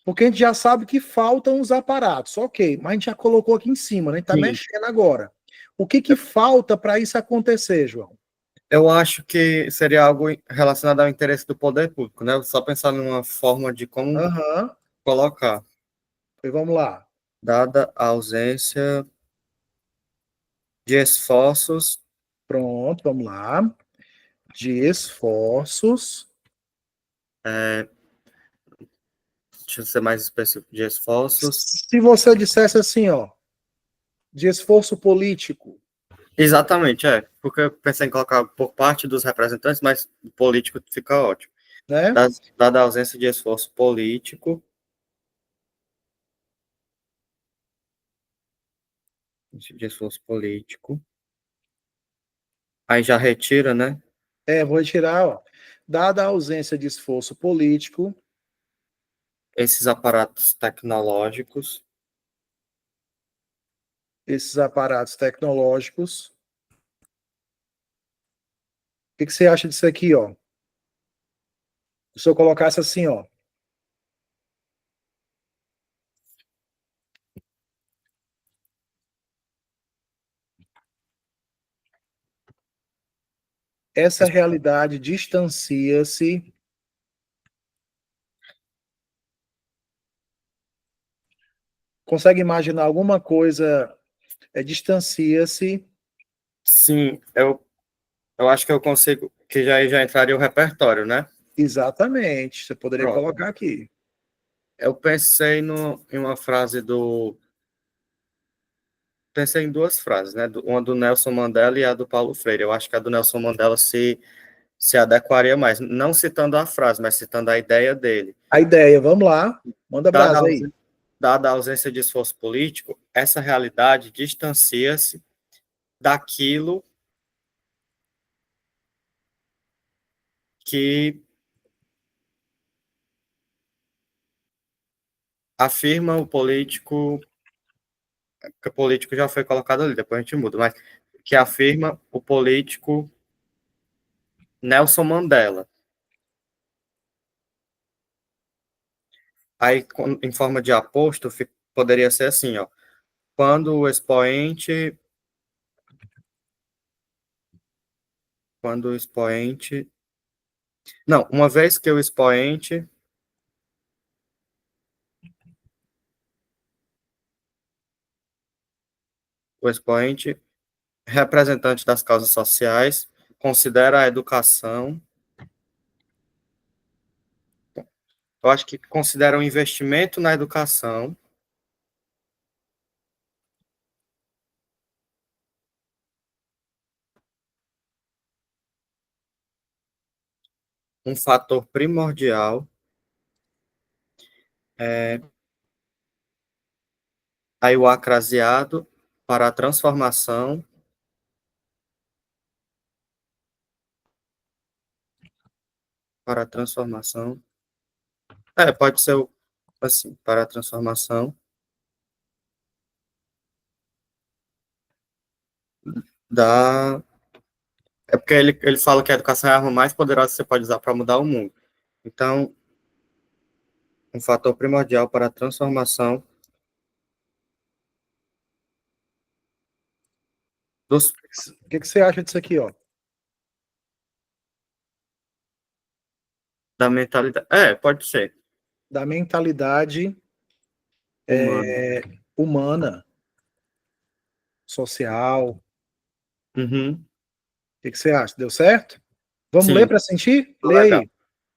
Porque a gente já sabe que faltam os aparatos, ok, mas a gente já colocou aqui em cima, né? A gente está Sim, mexendo agora. O que que falta para isso acontecer, João? eu acho que seria algo relacionado ao interesse do poder público, né? Só pensar numa forma de como Aham. colocar, E vamos lá. dada a ausência de esforços, Pronto, vamos lá. De esforços. é, deixa eu ser mais específico, de esforços. Se você dissesse assim, ó, de esforço político, Exatamente, porque eu pensei em colocar por parte dos representantes, mas o político fica ótimo. né? Dada a ausência de esforço político, aí já retira, né? Vou retirar, ó. Dada a ausência de esforço político, Esses aparatos tecnológicos, esses aparatos tecnológicos, o que que você acha disso aqui, ó? Se eu colocasse assim, ó, essa realidade distancia-se. Consegue imaginar alguma coisa? Distancia-se. sim, eu acho que eu consigo, que já entraria o repertório, né? Exatamente. Você poderia Pronto. colocar aqui. Eu pensei em uma frase do. Pensei em duas frases, né? Uma do Nelson Mandela e a do Paulo Freire. Eu acho que a do Nelson Mandela se adequaria mais, não citando a frase, mas citando a ideia dele. A ideia, vamos lá. Manda Dada a brasa aí. ausência, dada a ausência de esforço político, essa realidade distancia-se daquilo que afirma o político, que o político já foi colocado ali, depois a gente muda, mas que afirma o político Nelson Mandela. Aí, em forma de aposto, poderia ser assim, ó. Quando o expoente, quando o expoente, não, uma vez que o expoente representante das causas sociais considera a educação, eu acho que considera o investimento na educação um fator primordial aí o acraseado para a transformação, para a transformação, pode ser assim, para a transformação da, porque ele fala que a educação é a arma mais poderosa que você pode usar para mudar o mundo. Então, um fator primordial para a transformação dos, O que que você acha disso aqui, ó? da mentalidade. Pode ser. Da mentalidade Humano. humana, social. O Uhum. que que você acha? Deu certo? Vamos ler Sim, para sentir? Lê legal. aí,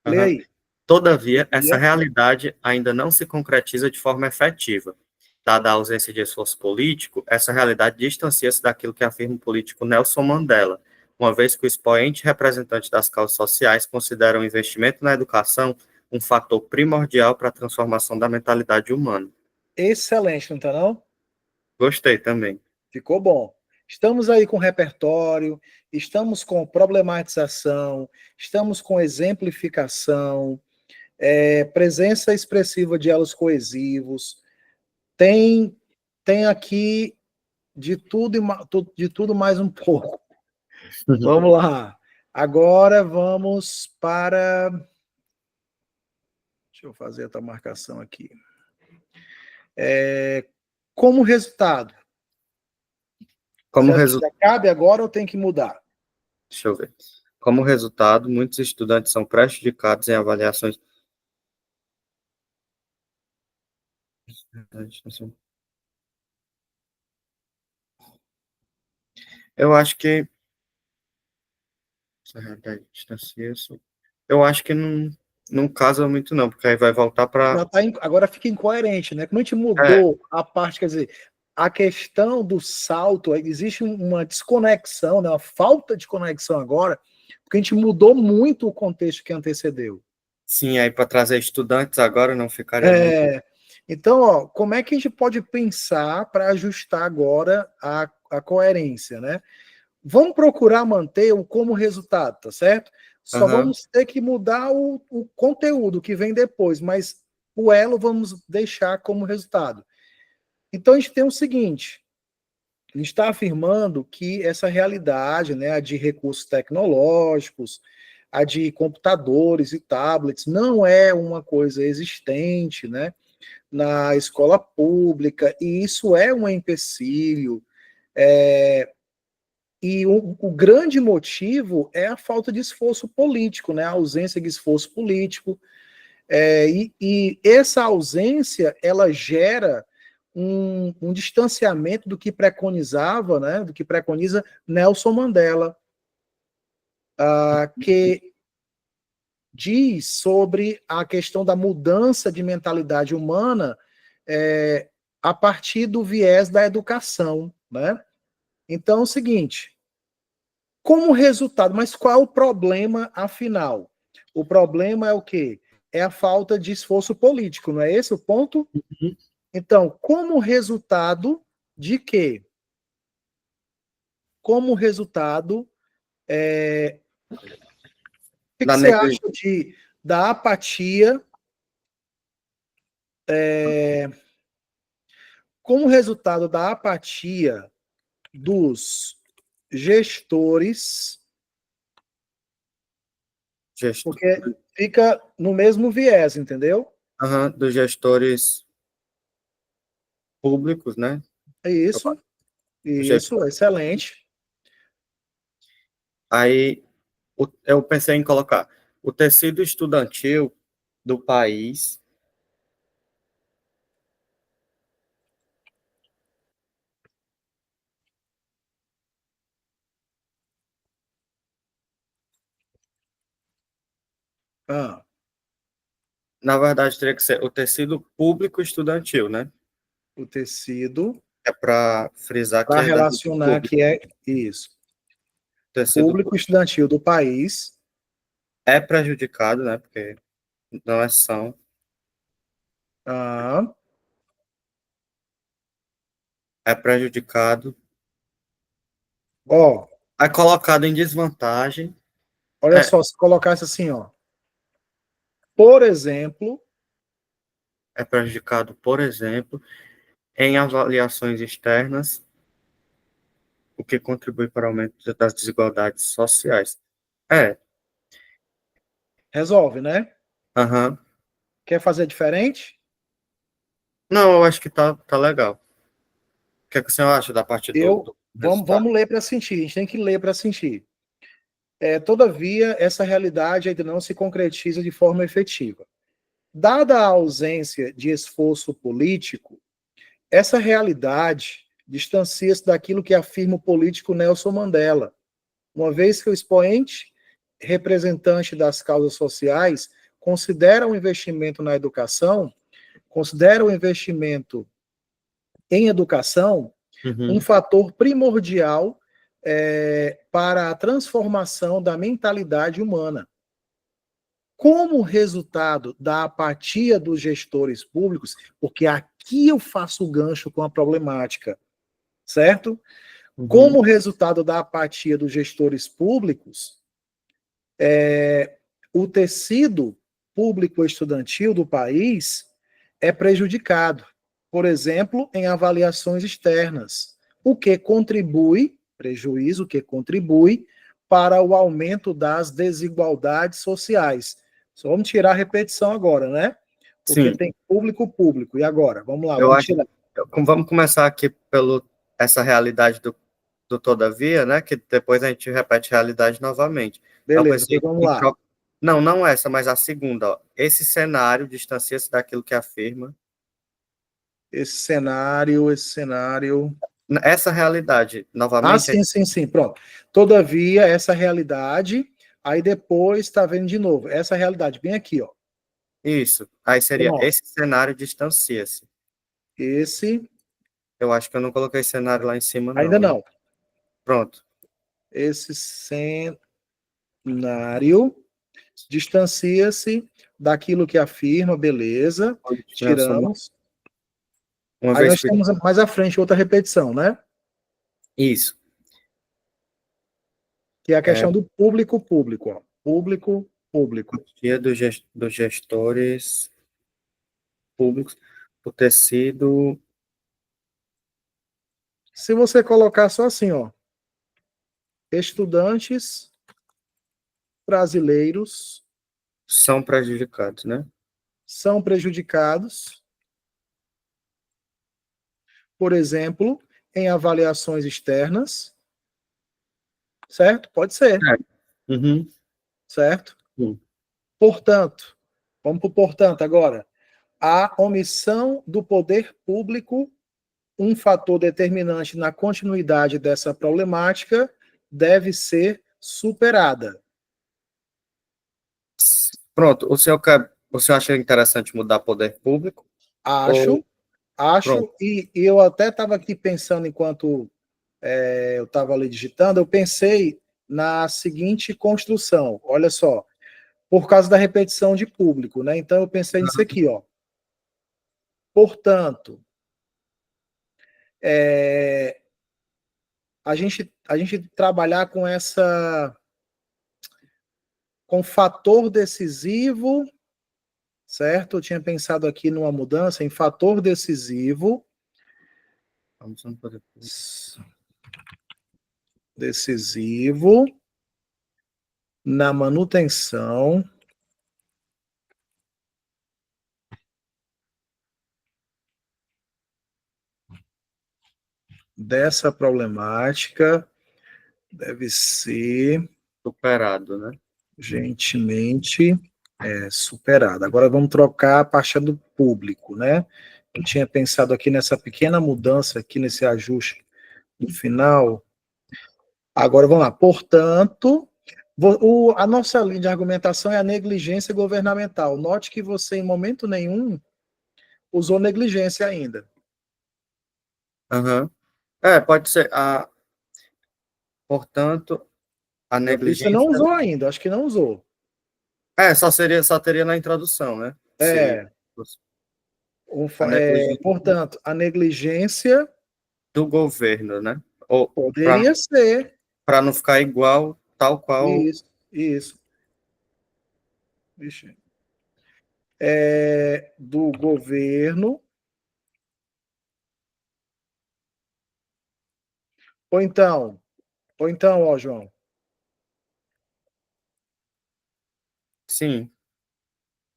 lê Uhum. aí. Todavia, essa Todavia, realidade ainda não se concretiza de forma efetiva. Dada a ausência de esforço político, essa realidade distancia-se daquilo que afirma o político Nelson Mandela, uma vez que o expoente representante das causas sociais considera o investimento na educação um fator primordial para a transformação da mentalidade humana. excelente, não tá não? Gostei também. Ficou bom. Estamos aí com repertório, estamos com problematização, estamos com exemplificação, presença expressiva de elos coesivos. Tem, tem aqui de tudo mais um pouco. Vamos lá. Agora vamos para. Deixa eu fazer outra marcação aqui. Como resultado. Você Como acha que resultado, já cabe agora ou tem que mudar? deixa eu ver. Como resultado, muitos estudantes são prejudicados em avaliações. Eu acho que eu acho que não casa muito, não, porque aí vai voltar para. Já tá agora fica incoerente, né? Como a gente É, mudou a parte, quer dizer, a questão do salto, existe uma desconexão, né? Uma falta de conexão agora, porque a gente mudou muito o contexto que antecedeu. sim, aí para trazer estudantes agora não ficaria muito. É, então, ó, como é que a gente pode pensar para ajustar agora a coerência, né? Vamos procurar manter o como resultado, tá certo? Só Aham, vamos ter que mudar o conteúdo que vem depois, mas o elo vamos deixar como resultado. Então a gente tem o seguinte: a gente está afirmando que essa realidade, né, a de recursos tecnológicos, a de computadores e tablets, não é uma coisa existente, né, na escola pública, e isso é um empecilho. E o grande motivo é a falta de esforço político, né, a ausência de esforço político. E essa ausência ela gera um distanciamento do que preconizava, né, do que preconiza Nelson Mandela, que diz sobre a questão da mudança de mentalidade humana é, a partir do viés da educação, né? Então, é o seguinte, como resultado, mas qual é o problema afinal? O problema é o quê? É a falta de esforço político, não é esse o ponto? Então, como resultado de quê? Como resultado, o que da você negli... acha da apatia, como resultado da apatia dos gestores, gesto... porque fica no mesmo viés, entendeu? Aham, dos gestores públicos, né? É Eu isso, o gestor. excelente. Aí eu pensei em colocar o tecido estudantil do país Ah, na verdade, teria que ser o tecido público estudantil, né? o tecido, É para frisar que para é da rede relacionar pública. que é isso. O tecido Público público estudantil do país. é prejudicado, né? Porque não é são, Ah, é prejudicado, ó, é colocado em desvantagem, olha é, só, se colocasse assim, ó. Por exemplo, é prejudicado, por exemplo, em avaliações externas, o que contribui para o aumento das desigualdades sociais. É, Resolve, né? aham. Quer fazer diferente? Não, eu acho que tá legal. O que é que o senhor acha da parte do Vamos, resultado? vamos ler para sentir, a gente tem que ler para sentir. Todavia, essa realidade ainda não se concretiza de forma efetiva. Dada a ausência de esforço político, essa realidade distancia-se daquilo que afirma o político Nelson Mandela, uma vez que o expoente representante das causas sociais considera o investimento na educação, considera o investimento em educação um Uhum, fator primordial para a transformação da mentalidade humana. Como resultado da apatia dos gestores públicos, porque aqui eu faço o gancho com a problemática, certo? uhum, Como resultado da apatia dos gestores públicos, o tecido público estudantil do país é prejudicado, por exemplo, em avaliações externas, o que contribui, prejuízo que contribui para o aumento das desigualdades sociais. Só vamos tirar a repetição agora, né? Porque sim, tem público, público. E agora? Vamos lá, eu vamos acho. tirar. Vamos começar aqui pelo essa realidade do todavia, né? Que depois a gente repete a realidade novamente. Eu Beleza, pensei pois vamos em lá. não, não essa, mas a segunda. Ó. Esse cenário distancia-se daquilo que afirma. Esse cenário. Essa realidade, Ah, novamente, sim, sim, sim, pronto. Todavia, essa realidade, aí depois está vendo de novo. Essa realidade, bem aqui, ó. isso. Aí seria Pronto. esse cenário distancia-se. Esse, Eu acho que eu não coloquei cenário lá em cima, ainda não, né? não. Pronto. Esse cenário distancia-se daquilo que afirma, beleza, tiramos. Uma Aí vez nós que. temos mais à frente outra repetição, né? Isso. Que é a É, questão do público, público, ó. Público, público. dia dos gestores públicos por ter sido. Se você colocar só assim, ó, estudantes brasileiros São prejudicados, né? são prejudicados, por exemplo, em avaliações externas, certo? Pode ser, É. Uhum. certo? Sim. Portanto, vamos para o portanto agora. A omissão do poder público, um fator determinante na continuidade dessa problemática, deve ser superada. Pronto, o senhor acha interessante mudar poder público? Ou Acho, pronto. e eu até estava aqui pensando enquanto eu estava ali digitando, eu pensei na seguinte construção. Olha só, por causa da repetição de público, né? Então eu pensei nisso aqui, ó. Portanto, é, a gente trabalhar com fator decisivo, certo? Eu tinha pensado aqui numa mudança em fator decisivo, Vamos no poder público. decisivo na manutenção dessa problemática deve ser Superado, né? gentilmente superada. Agora vamos trocar a parte do público, né? Eu tinha pensado aqui nessa pequena mudança aqui nesse ajuste no final. Agora vamos lá. Portanto, a nossa linha de argumentação é a negligência governamental. Note que você, em momento nenhum, usou negligência ainda. Aham. É, pode ser. Portanto, a Eu vi que você não negligência. usou ainda, acho que não usou. É, só teria na introdução, né? Se É, a negligência portanto, a negligência do governo, né? Ou poderia ser para não ficar igual, tal qual. isso. Vixe. Do governo ou então, ó, João, Sim.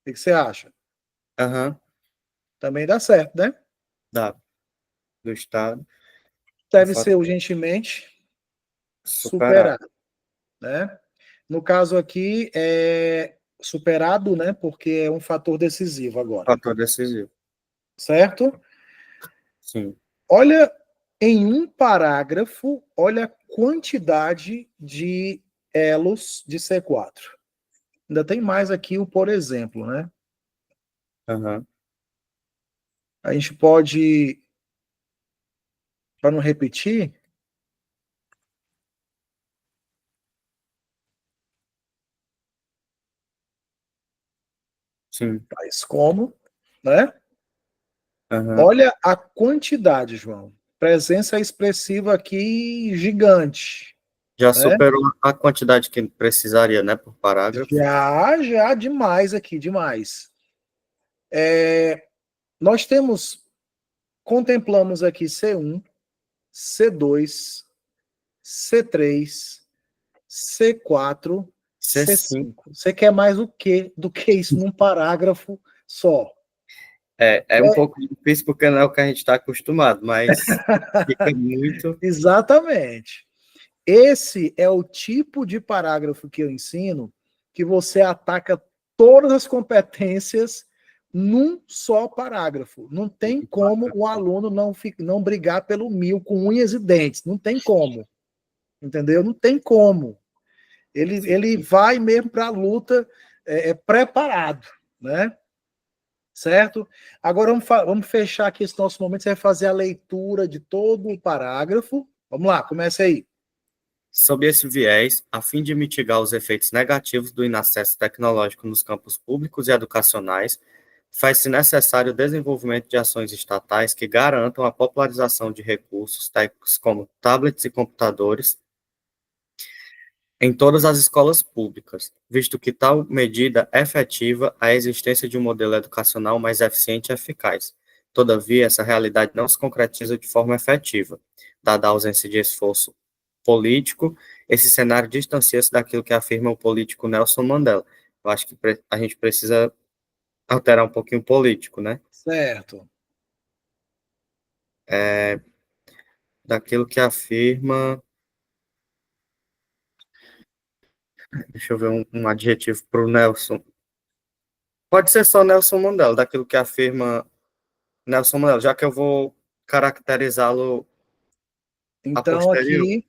o que você acha? Aham. Também dá certo, né? Dá. Do Estado. Um Deve ser fator urgentemente superado. superado, né? No caso aqui, é superado, né? Porque é um fator decisivo agora, Fator decisivo. certo? Sim. Olha, em um parágrafo, olha a quantidade de elos de C4. Ainda tem mais aqui o por exemplo, né? Aham. A gente pode, para não repetir, Sim. faz como, né? Aham. Olha a quantidade, João. Presença expressiva aqui gigante, Já né? superou a quantidade que precisaria, né, por parágrafo. Já demais aqui, demais. Nós contemplamos aqui C1, C2, C3, C4, C5 C5. Você quer mais o quê do que isso num parágrafo só? é um pouco difícil porque não é o que a gente está acostumado, mas fica muito. Exatamente. Esse é o tipo de parágrafo que eu ensino, que você ataca todas as competências num só parágrafo. Não tem como o aluno não brigar pelo 1000 com unhas e dentes. Não tem como. Entendeu? Não tem como. Ele vai mesmo para a luta preparado, né? Certo? Agora vamos fechar aqui esse nosso momento. Você vai fazer a leitura de todo o parágrafo. Vamos lá, comece aí. Sob esse viés, a fim de mitigar os efeitos negativos do inacesso tecnológico nos campos públicos e educacionais, faz-se necessário o desenvolvimento de ações estatais que garantam a popularização de recursos tais como tablets e computadores em todas as escolas públicas, visto que tal medida efetiva a existência de um modelo educacional mais eficiente e eficaz. Todavia, essa realidade não se concretiza de forma efetiva, dada a ausência de esforço político. Esse cenário distancia-se daquilo que afirma o político Nelson Mandela. Eu acho que a gente precisa alterar um pouquinho o político, né? Certo. Daquilo que afirma. Deixa eu ver um adjetivo para o Nelson. Pode ser só Nelson Mandela, daquilo que afirma Nelson Mandela, já que eu vou caracterizá-lo a Então posterior. aqui,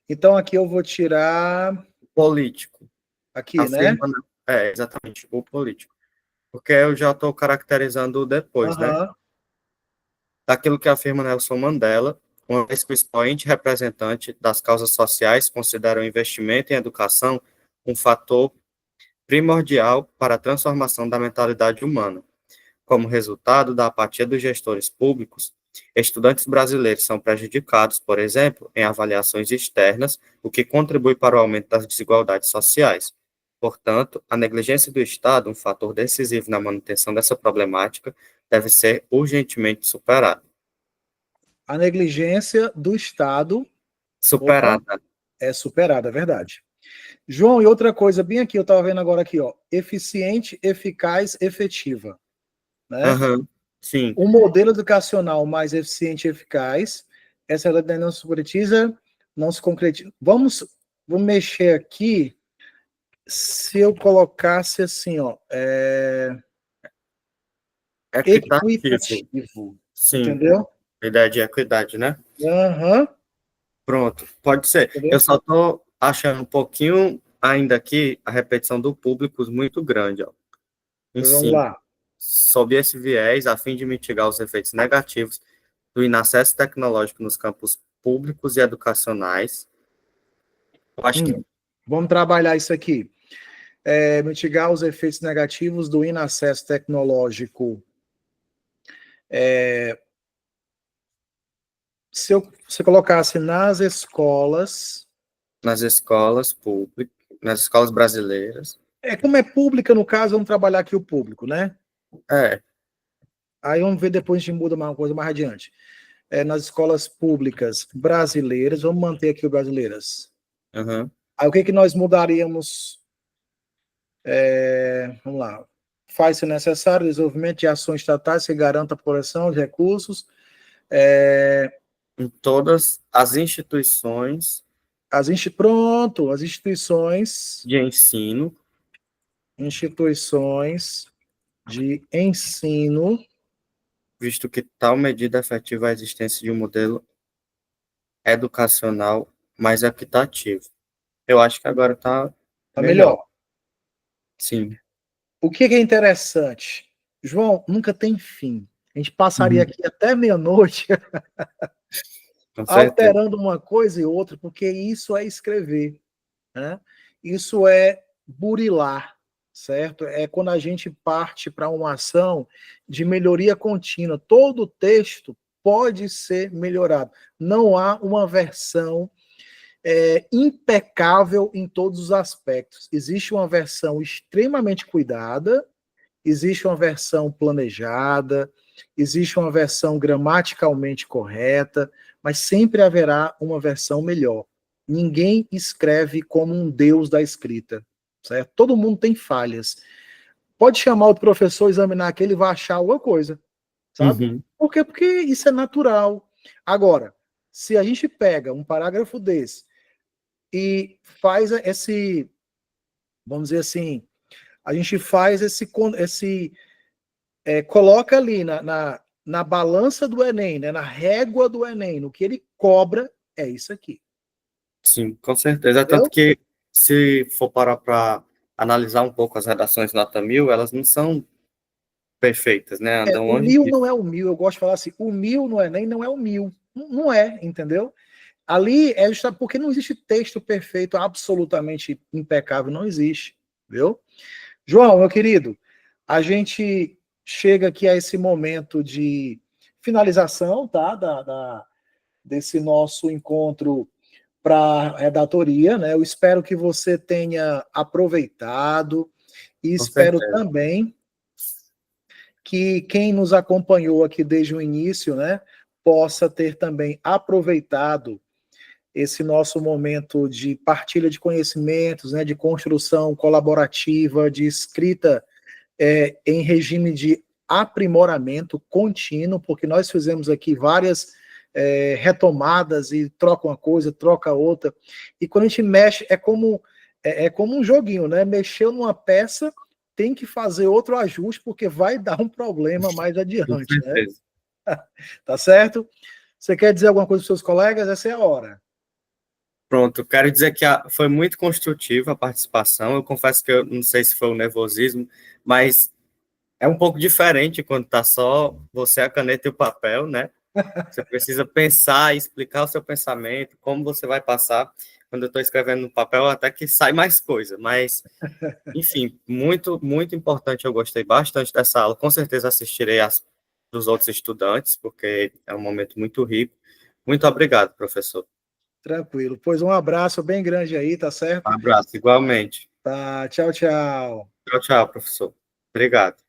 então aqui eu vou tirar Político. aqui, né? Afirma. Exatamente, o político. Porque eu já estou caracterizando depois, né? Aham. Daquilo que afirma Nelson Mandela, uma vez que o expoente representante das causas sociais considera o investimento em educação um fator primordial para a transformação da mentalidade humana. Como resultado da apatia dos gestores públicos, estudantes brasileiros são prejudicados, por exemplo, em avaliações externas, o que contribui para o aumento das desigualdades sociais. Portanto, a negligência do Estado, um fator decisivo na manutenção dessa problemática, deve ser urgentemente superada. A negligência do Estado, opa, Superada. é superada, é verdade. João, e outra coisa, bem aqui, eu estava vendo agora aqui, ó, eficiente, eficaz, efetiva, né? Aham, sim. Um modelo educacional mais eficiente e eficaz, essa realidade não se concretiza, não se concretiza. Vamos mexer aqui, se eu colocasse assim, ó, Equitativo. equitativo, Sim. entendeu? Ideia de equidade, né? Aham, Pronto, pode ser. Eu entendeu? só estou achando um pouquinho ainda aqui a repetição do público muito grande, ó. Em Então, vamos si, lá. sob esse viés, a fim de mitigar os efeitos negativos do inacesso tecnológico nos campos públicos e educacionais, eu acho que Vamos trabalhar isso aqui. Mitigar os efeitos negativos do inacesso tecnológico. Se você colocasse nas escolas, nas escolas públicas, nas escolas brasileiras, como é pública, no caso, vamos trabalhar aqui o público, né? é, Aí vamos ver depois, a gente muda uma coisa mais adiante. nas escolas públicas brasileiras, vamos manter aqui o brasileiras. Uhum. Aí o que nós mudaríamos? Vamos lá. Faz-se necessário o desenvolvimento de ações estatais que garantam a proteção de recursos. Em todas as instituições Pronto, as instituições de ensino, de ensino, visto que tal medida efetiva a existência de um modelo educacional mais equitativo. Eu acho que agora está tá melhor. melhor. Sim. O que é interessante? João, nunca tem fim. A gente passaria aqui até meia-noite Com certeza. alterando uma coisa e outra, porque isso é escrever, né? Isso é burilar, certo? É quando a gente parte para uma ação de melhoria contínua. Todo texto pode ser melhorado. Não há uma versão impecável em todos os aspectos. Existe uma versão extremamente cuidada, existe uma versão planejada, existe uma versão gramaticalmente correta, mas sempre haverá uma versão melhor. Ninguém escreve como um deus da escrita, certo? Todo mundo tem falhas. Pode chamar o professor, examinar que ele vai achar alguma coisa, sabe? Uhum. Por quê? Porque isso é natural. Agora, se a gente pega um parágrafo desse e faz esse, vamos dizer assim, a gente faz coloca ali na balança do Enem, né, na régua do Enem, no que ele cobra, é isso aqui. Sim, com certeza. Tanto Entendeu? que, se for parar para analisar um pouco as redações nota 1000, elas não são perfeitas, né? Andam O longe 1000 disso. não é o 1000, eu gosto de falar assim, o 1000 no Enem não é o 1000. Não é, entendeu? Ali é justamente porque não existe texto perfeito, absolutamente impecável, não existe, viu? João, meu querido, a gente chega aqui a esse momento de finalização, tá? Desse nosso encontro para a redatoria, né? Eu espero que você tenha aproveitado e Com espero certeza. também que quem nos acompanhou aqui desde o início, né, possa ter também aproveitado esse nosso momento de partilha de conhecimentos, né, de construção colaborativa, de escrita em regime de aprimoramento contínuo, porque nós fizemos aqui várias retomadas e troca uma coisa, troca outra, e quando a gente mexe, é como um joguinho, né? Mexeu numa peça, tem que fazer outro ajuste, porque vai dar um problema mais Com adiante, né? certeza. Tá certo? Você quer dizer alguma coisa para os seus colegas? Essa é a hora. Pronto, quero dizer que foi muito construtiva a participação. Eu confesso que eu não sei se foi o nervosismo, mas é um pouco diferente quando tá só você, a caneta e o papel, né? Você precisa pensar e explicar o seu pensamento, como você vai passar. Quando eu estou escrevendo no papel, até que sai mais coisa, mas, enfim, muito, muito importante. Eu gostei bastante dessa aula. Com certeza assistirei as dos outros estudantes, porque é um momento muito rico. Muito obrigado, professor. Tranquilo. Pois um abraço bem grande aí, tá certo? Um abraço, igualmente. Tá, tchau, tchau. Tchau, tchau, professor. Obrigado.